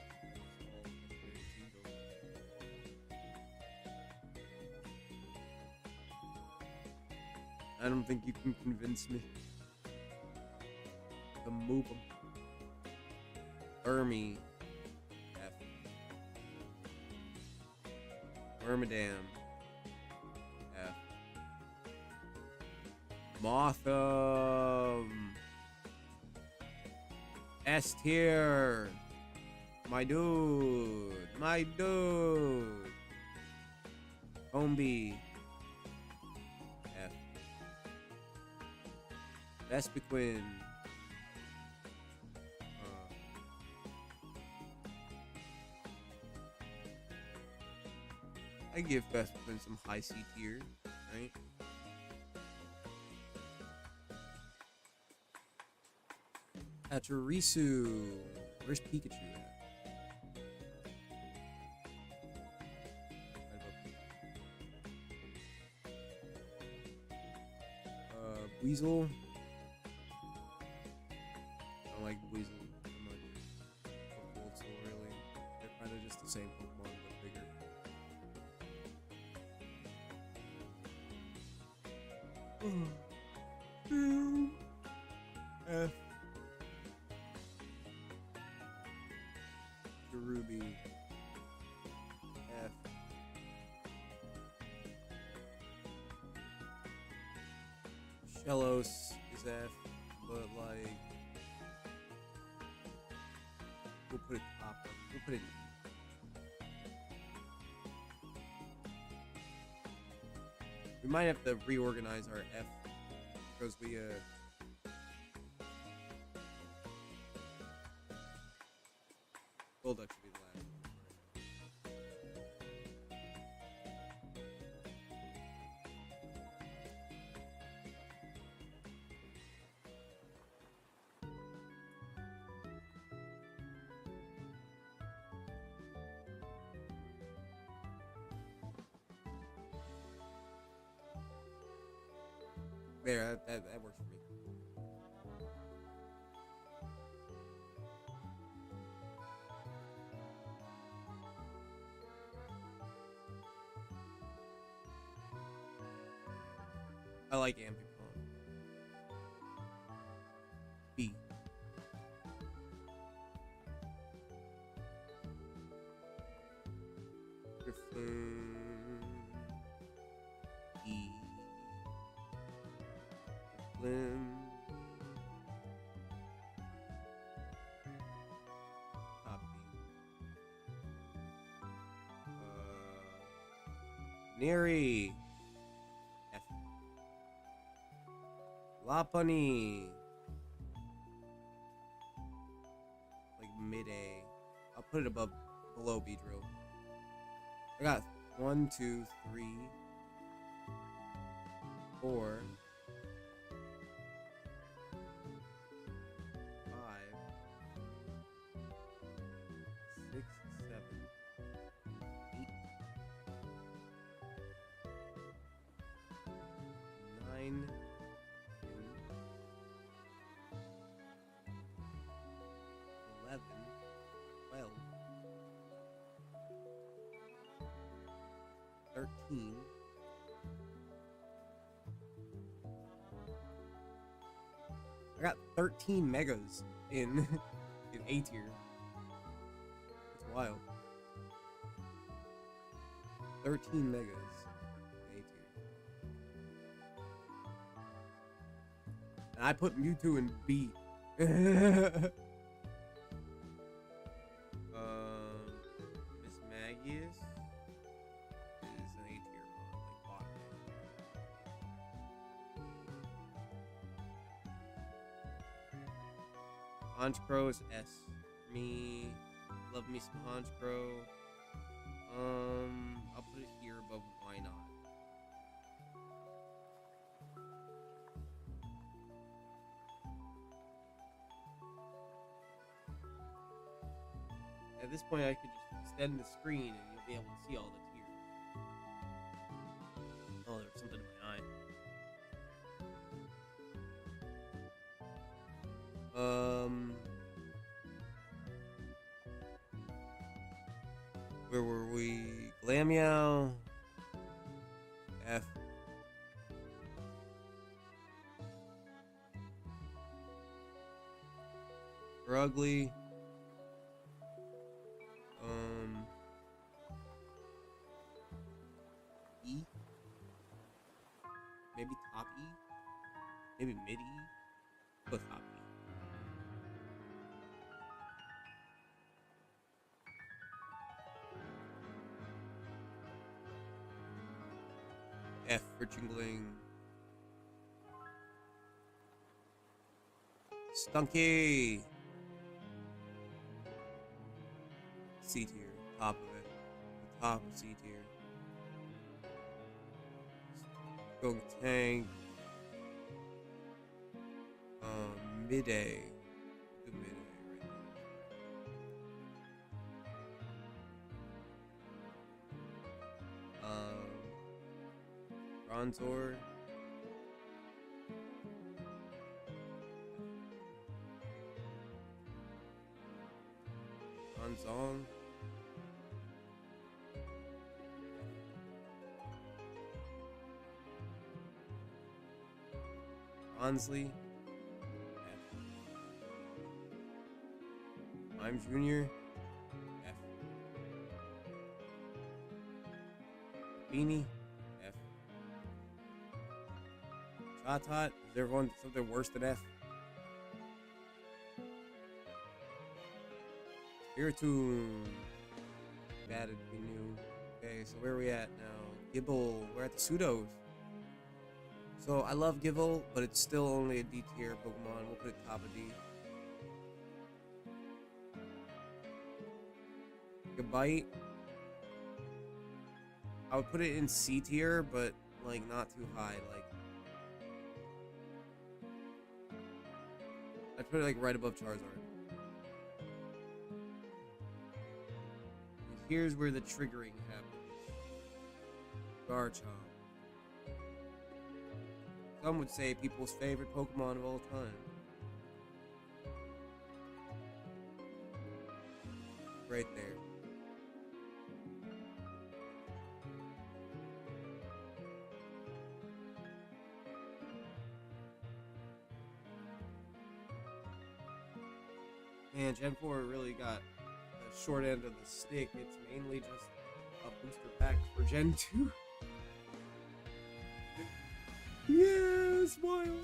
to say that I don't think you can convince me to move them. Ermi. F. Wormadam. F. Motham. S tier. My dude. My dude. Combi. F. Vespiquen. I give Vespiquen some high C tier, right? Pachirisu. Where's Pikachu at? Weasel. I don't like Weasel that much. Old Soul, really. They're kind of just the same Pokemon, but bigger. F. Ruby. F. Shellos is F, but like we'll put it top. We'll put it E. We might have to reorganize our F because we Golduck should be the last one. There, that works for me. I like Ambipom. B. Griffin. E. Griffin. Copy. Neri. F. Lopunny. Like mid A. I'll put it below Beedrill. I got 1, 2, 3, 4, 5, 6, 7, 8, 9, 11, 12, 13, 13 megas in A tier. It's wild. 13 megas in A tier. And I put Mewtwo in B. Miss Magius is an A tier mod, like bottom. Honchkrow is S. Me, love me some Honchkrow. I'll put it here above why not. At this point, I could just extend the screen and you'll be able to see all the tiers. Oh, there's something in my eye. Where were we? Glameow. F. Ugly. E. Maybe top E. Maybe mid E. Put top E. F for jingling. Stunky. C tier. Top of it. The top of C tier. Go tank. Mid A. Do mid A right there. Bronzor. Bronzong. Bronzely. F. I'm Junior. F. Beanie. F. Chatot. Is there something worse than F? Spiritomb. Added, we knew. Okay, so where are we at now? Gibble. We're at the pseudos. So I love Givel, but it's still only a D tier Pokemon. We'll put it top of D. Gabite. I would put it in C tier, but like not too high. Like I'd put it like right above Charizard. And here's where the triggering happens. Garchomp. Some would say people's favorite Pokemon of all time. Right there. Man, Gen 4 really got the short end of the stick. It's mainly just a booster pack for Gen 2. Yeah, smile.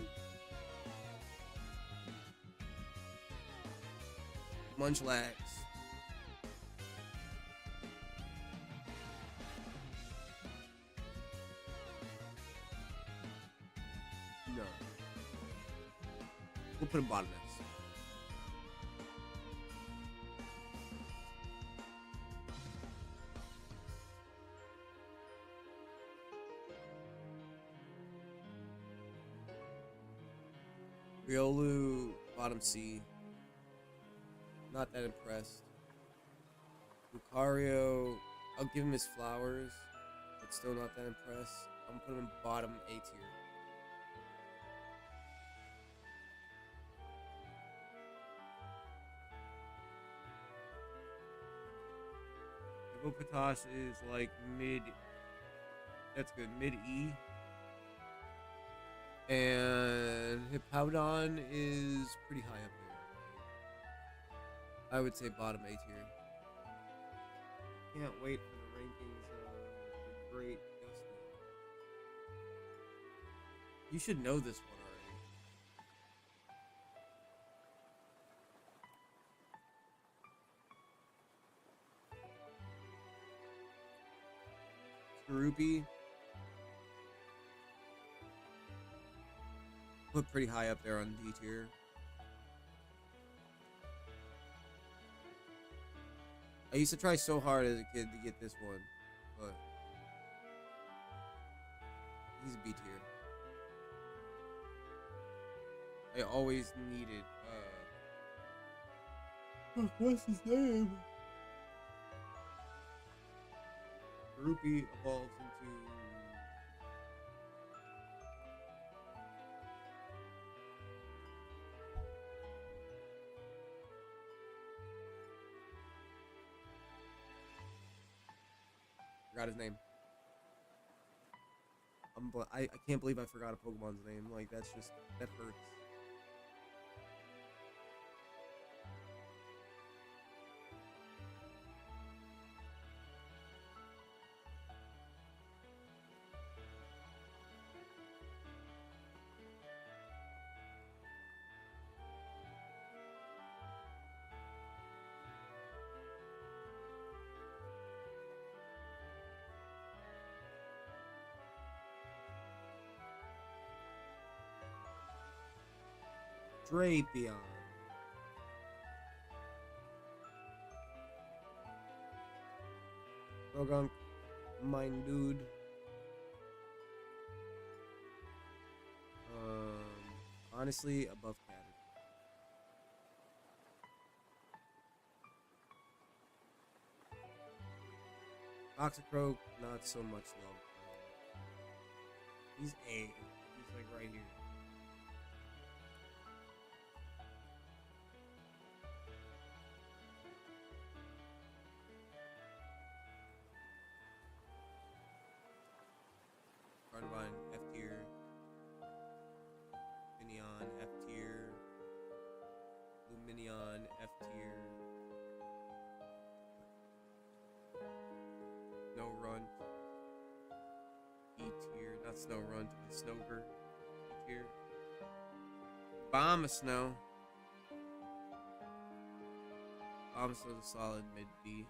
Munchlax. No. We'll put him bottom S. Riolu, bottom C. Not that impressed. Lucario, I'll give him his flowers, but still not that impressed. I'm gonna put him bottom A tier. Hippopotas is like mid. That's good, mid E. And Hippowdon is pretty high up there. I would say bottom A tier. Can't wait for the rankings of the great Dusty. You should know this one already. Skorupi. Put pretty high up there on D tier. I used to try so hard as a kid to get this one, but he's B tier. I always needed, what's his name? Groupie evolves into... Forgot his name. I can't believe I forgot a Pokemon's name. Like, that hurts. Drapion. Rogunk, mine dude. Honestly, above category. Toxicroak, not so much love. He's A. He's like right here. Cardivine, F tier. Minion, F tier. Luminion, F tier. No Runt. E tier. Not Snow Runt, but Snover. E tier. Bombsnow. Bombsnow's a solid mid B.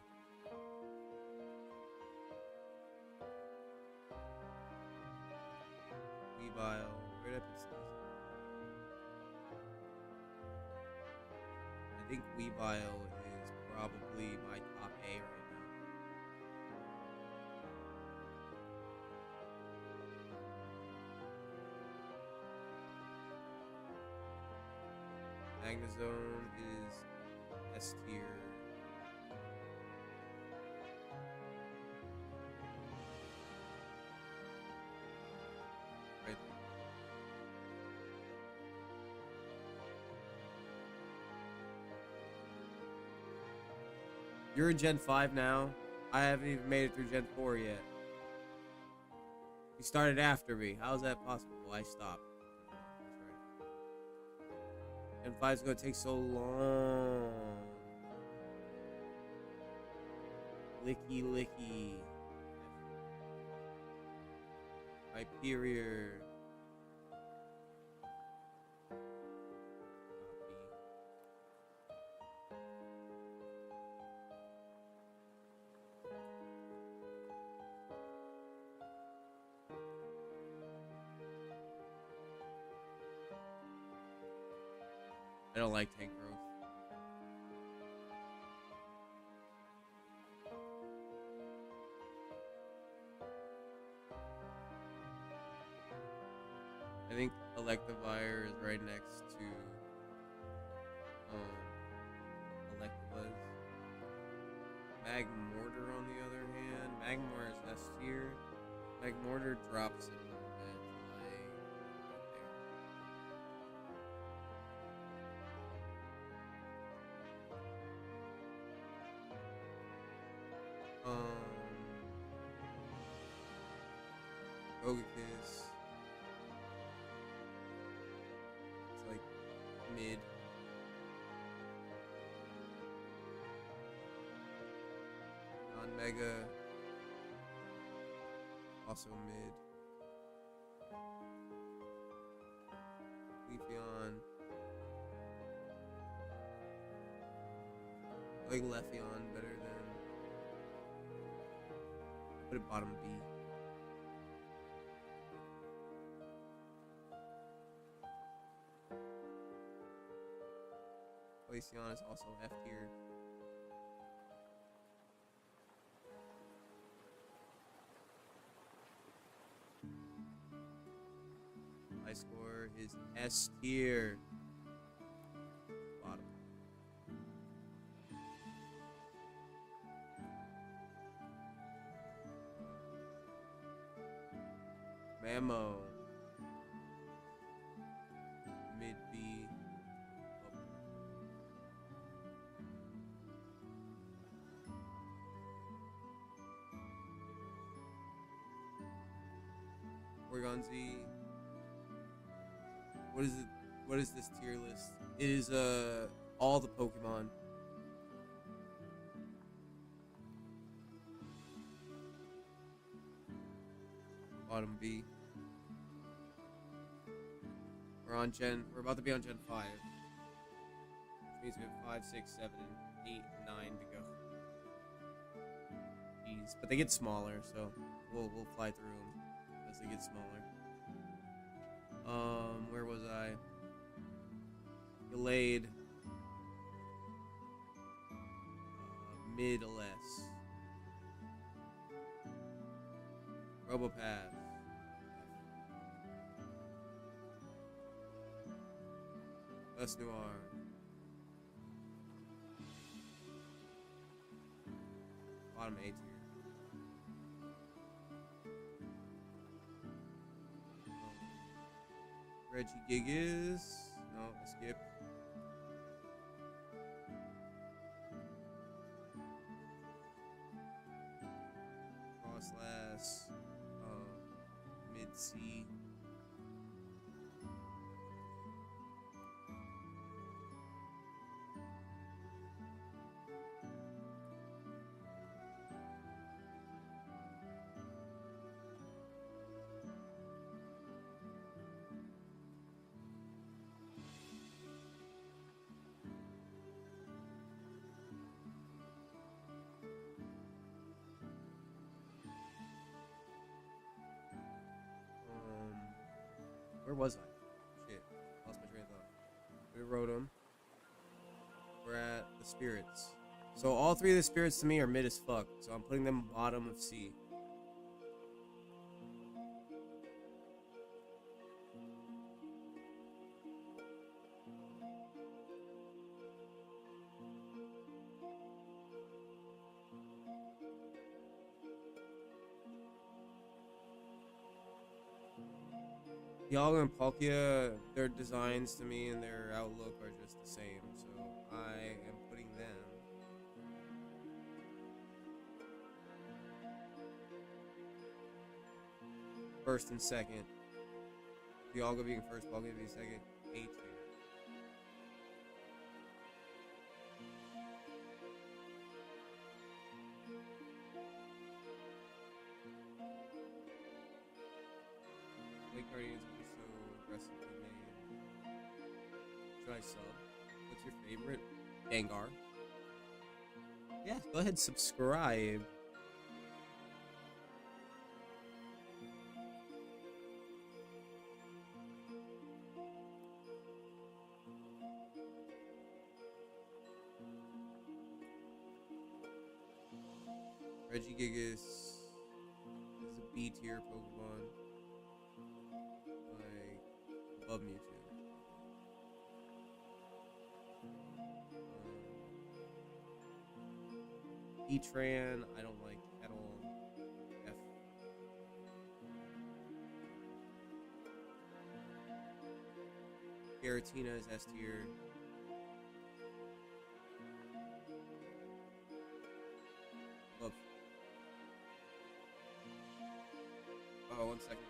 Weavile. Straight up, it's decent. I think Weavile is probably my top A right now. Magnezone is S tier. Right there. You're in Gen 5 now. I haven't even made it through Gen 4 yet. You started after me. How is that possible? I stopped. That's right. Gen 5 is going to take so long. Licky, licky. Hyperior. I don't like tank growth. I think Electivire is right next to Electabuzz. Magmortar on the other hand. Magmar is S tier. Magmortar drops it a little bit. Like right there. Togekiss. It's like mid. Non-mega. Also mid. Leafeon. I like Leafeon better than. Put it bottom B. Glaceon is also F tier. High score is S tier. Bottom. Mamo. Mid B. Oregon Z. What is it? What is this tier list? It is all the Pokemon. Bottom B. We're about to be on Gen 5. Which means we have 5, 6, 7, 8, 9 to go. Jeez. But they get smaller, so we'll fly through them as they get smaller. Where was I? Delayed. Mid LS. Robopath. Best Noir. Bottom A tier. Regigigas. No, I skipped. Crosslass. Mid C. Where was I? Shit. Lost my train of thought. We wrote them. We're at the spirits. So all three of the spirits to me are mid as fuck. So I'm putting them bottom of C. Dialga and Palkia, their designs to me and their outlook are just the same, so I am putting them first and second. Dialga being first, Palkia being second, A tier. Lake Guardians will be so aggressively made. Should I sub? What's your favorite? Gengar. Yeah, go ahead, subscribe. Regigigas is a B tier Pokemon. Like, above Mewtwo. Etran, I don't like at all. F. Giratina is S tier. Love. Oh, 1 second, guys.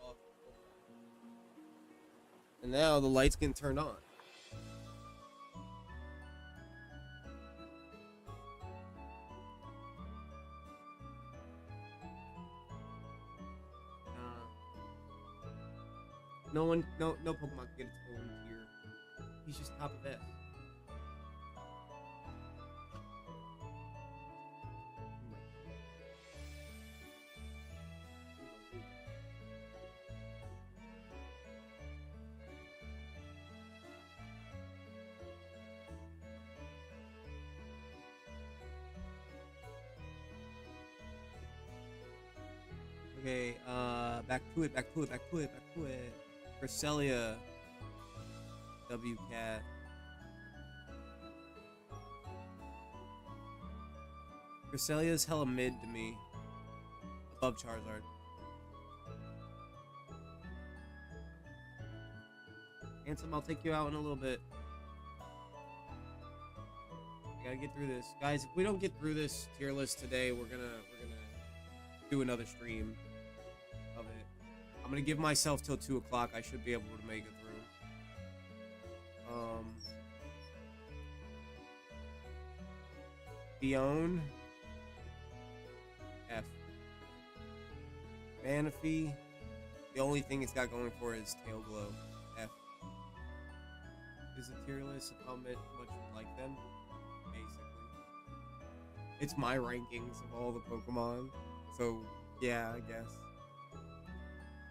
Off. And now the lights get turned on. No Pokemon can get its own tier. He's just top of S. Okay, back to it. Cresselia, W-Cat. Cresselia's hella mid to me. Above Charizard. Handsome, I'll take you out in a little bit. I gotta get through this. Guys, if we don't get through this tier list today, we're gonna do another stream of it. I'm gonna give myself till 2 o'clock. I should be able to make it through. Fion. F. Manaphy. The only thing it's got going for it is Tail Glow. F. Is a tier list of how much you like them? Basically. It's my rankings of all the Pokemon. So, yeah, I guess.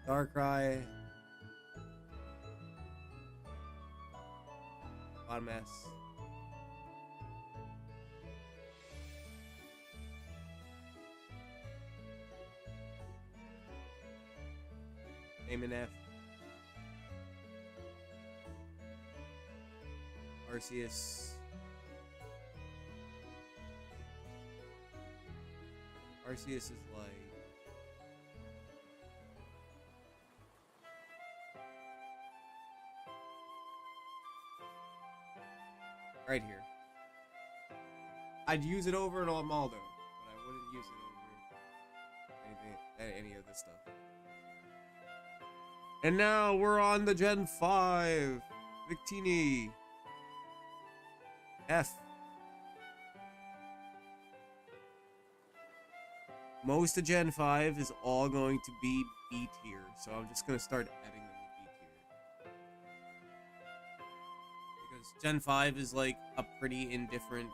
Darkrai. Bottom S. Name an F. Arceus. Arceus is like... right here. I'd use it over an Almaldo, but I wouldn't use it over any of this stuff. And now we're on the Gen 5. Victini. F. Most of Gen 5 is all going to be B tier, so I'm just going to start adding them to B tier. Because Gen 5 is like a pretty indifferent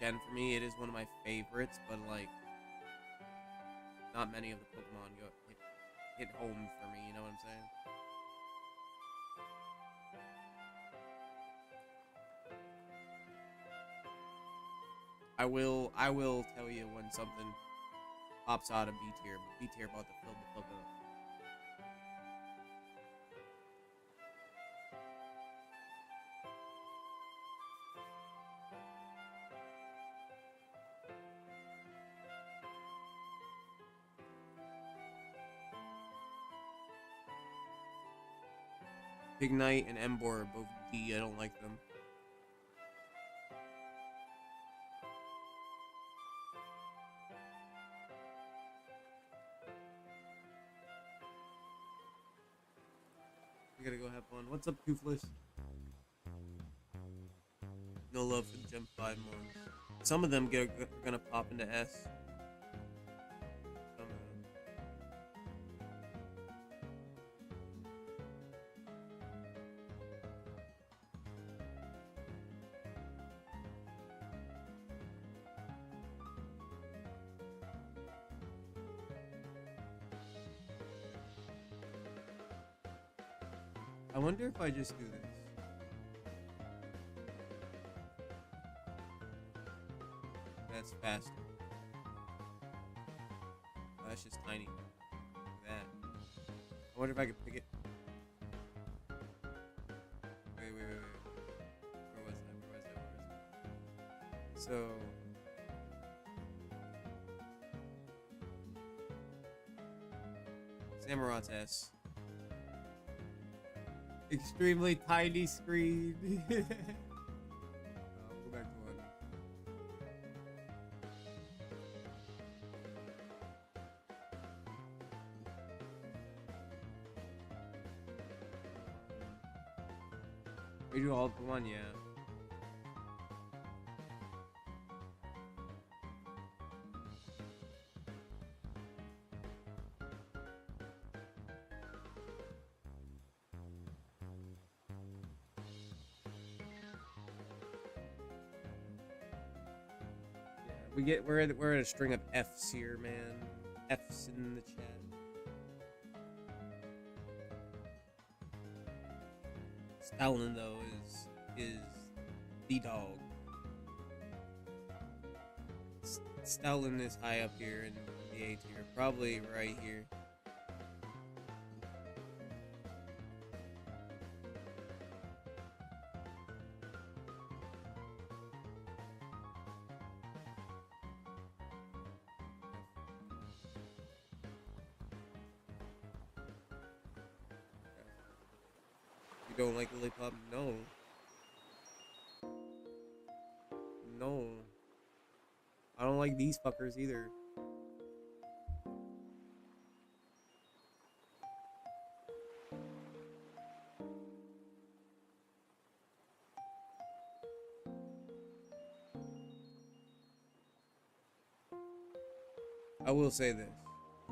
gen for me. It is one of my favorites, but like not many of the Pokemon hit home for me, you know what I'm saying? I will tell you when something pops out of B tier. B tier about to fill the fuck up. Ignite and Emboar are both D. I don't like them. We gotta go have fun. What's up, Toothless? No love for the Gen 5 ones. Some of them are gonna pop into S. Some of them. I wonder if I just do this. That's faster. Oh, that's just tiny. Look at that. I wonder if I could pick it. Wait. Where was that? So... Samurot's S. Extremely tiny screen. Go back to one. We do all for one, yeah. We're at a string of F's here, man. F's in the chat. Stoutland though is the dog. Stoutland is high up here in the A tier, probably right here. You don't like Lollipop? No. No. I don't like these fuckers either. I will say this.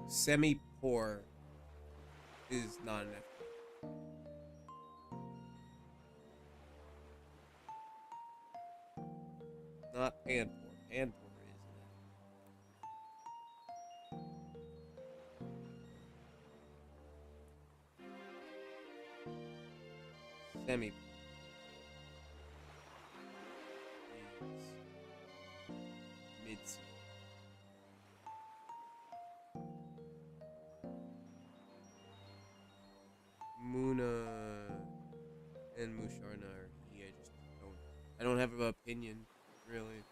Semi-poor is not an F. Not Panpour. Panpour is an F. Semi. Mid-C. Muna and Musharna are E. I don't have an opinion, really.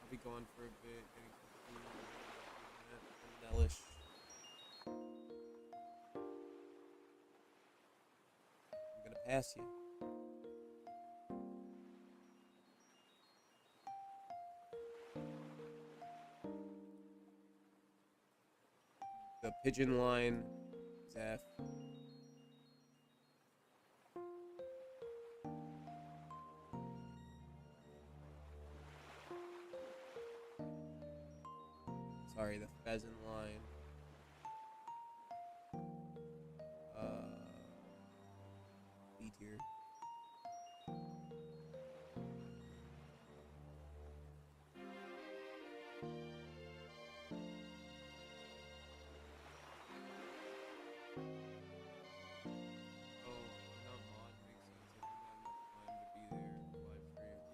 I'll be gone for a bit, getting some food, Nellish. I'm gonna pass you. The pigeon line is F. Sorry, the pheasant line. B tier.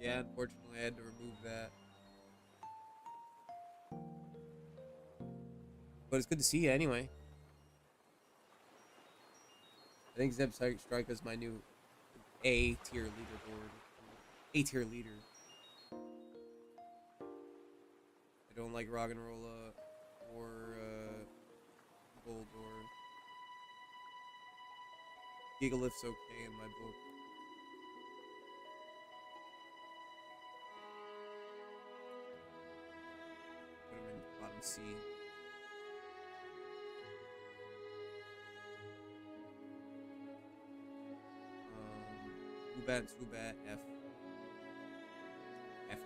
Yeah, unfortunately I had to remove that. But it's good to see you anyway. I think Zeb Strike is my new A tier leaderboard. A tier leader. I don't like Roggenrola or Goldor. Gigalift's okay in my book. Put him in bottom C. Zubat, F. F.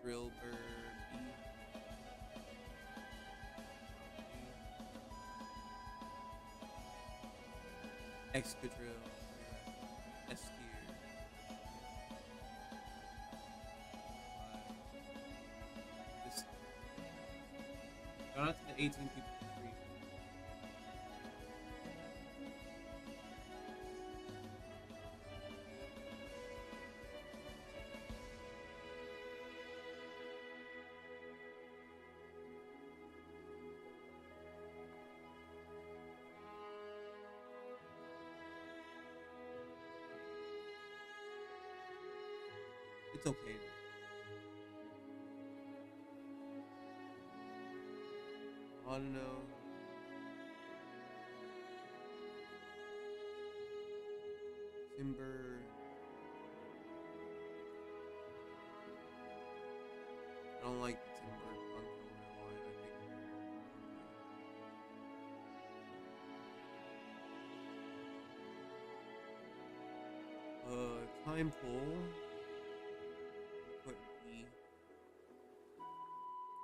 Drillbur, B. Excadrill, S tier. Shout out to the 18 people for free. It's okay. I don't know. Timber. I don't like the Timber Controller line. I think. Time pull. Put E.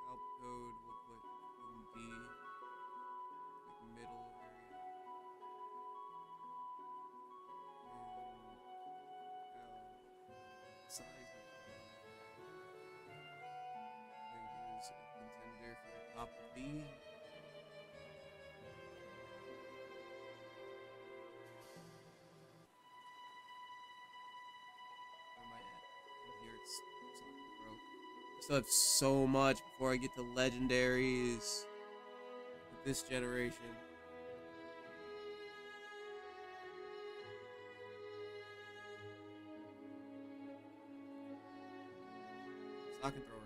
Help code. We'll put in D. Like middle area. Size. Is a contender for the top of B. Where am I at? Here it's something broke. I still have so much before I get to legendaries with this generation. Sock and thrower.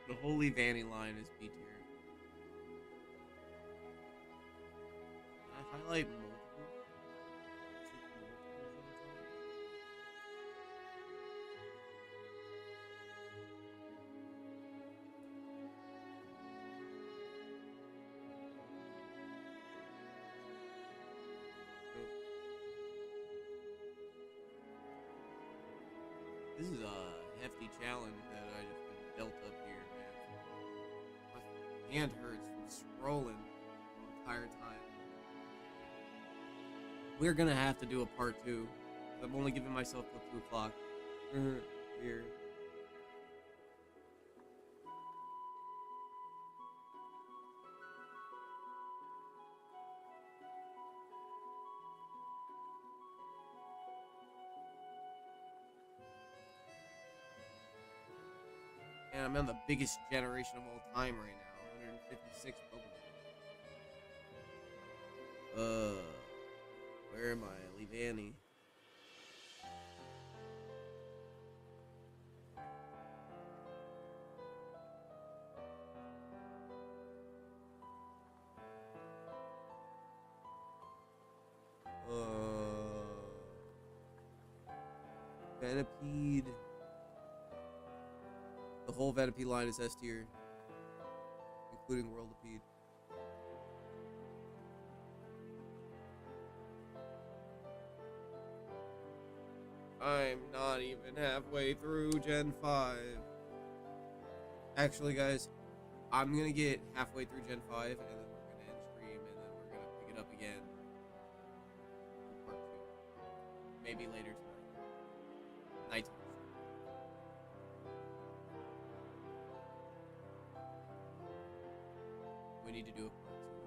The Holy Vanny line is B tier. Can I highlight multiple? This is a hefty challenge that I just been dealt up here, man. My hand hurts from scrolling the entire time. We're gonna have to do a part 2. I'm only giving myself till 2 o'clock. Here. And I'm on the biggest generation of all time right now. 156 Pokemon. Where am I? Leave Annie. Venipede. The whole Venipede line is S tier, including Worldipede. I'm not even halfway through Gen 5. Actually, guys, I'm gonna get halfway through Gen 5, and then we're gonna end stream, and then we're gonna pick it up again. Part 2. Maybe later tonight. Nighttime. We need to do a part 2 of this.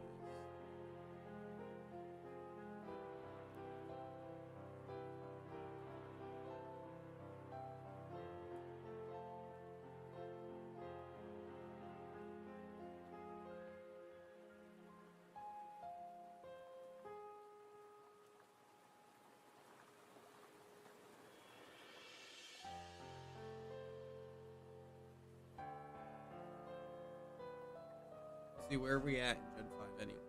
See, where are we at in Gen 5 anyway?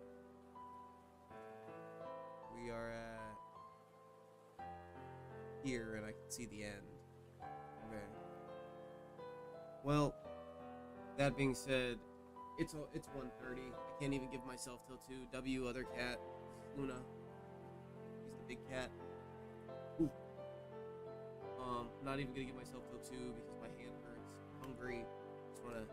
We are at here, and I can see the end. Okay. Well, that being said, it's 1:30. I can't even give myself till 2. W, other cat, Luna. He's the big cat. Ooh. Not even gonna give myself till 2 because my hand hurts. I'm hungry. Just wanna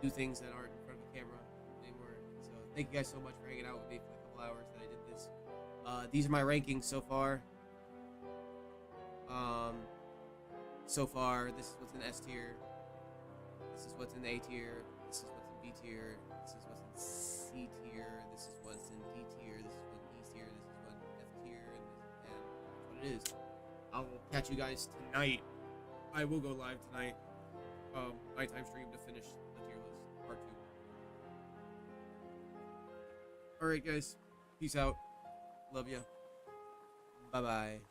do things that aren't in front of a camera anymore. So thank you guys so much for hanging out with me for the couple hours that I did this. These are my rankings so far. So far, this is what's in S tier. This is what's in A tier. This is what's in B tier. This is what's in C tier. This is what's in D tier. This is what's in E tier. This is what's in F tier. And that's what it is. I will catch you guys tonight. I will go live tonight. Nighttime stream to finish the tier list, part 2. Alright guys, peace out. Love ya. Bye bye.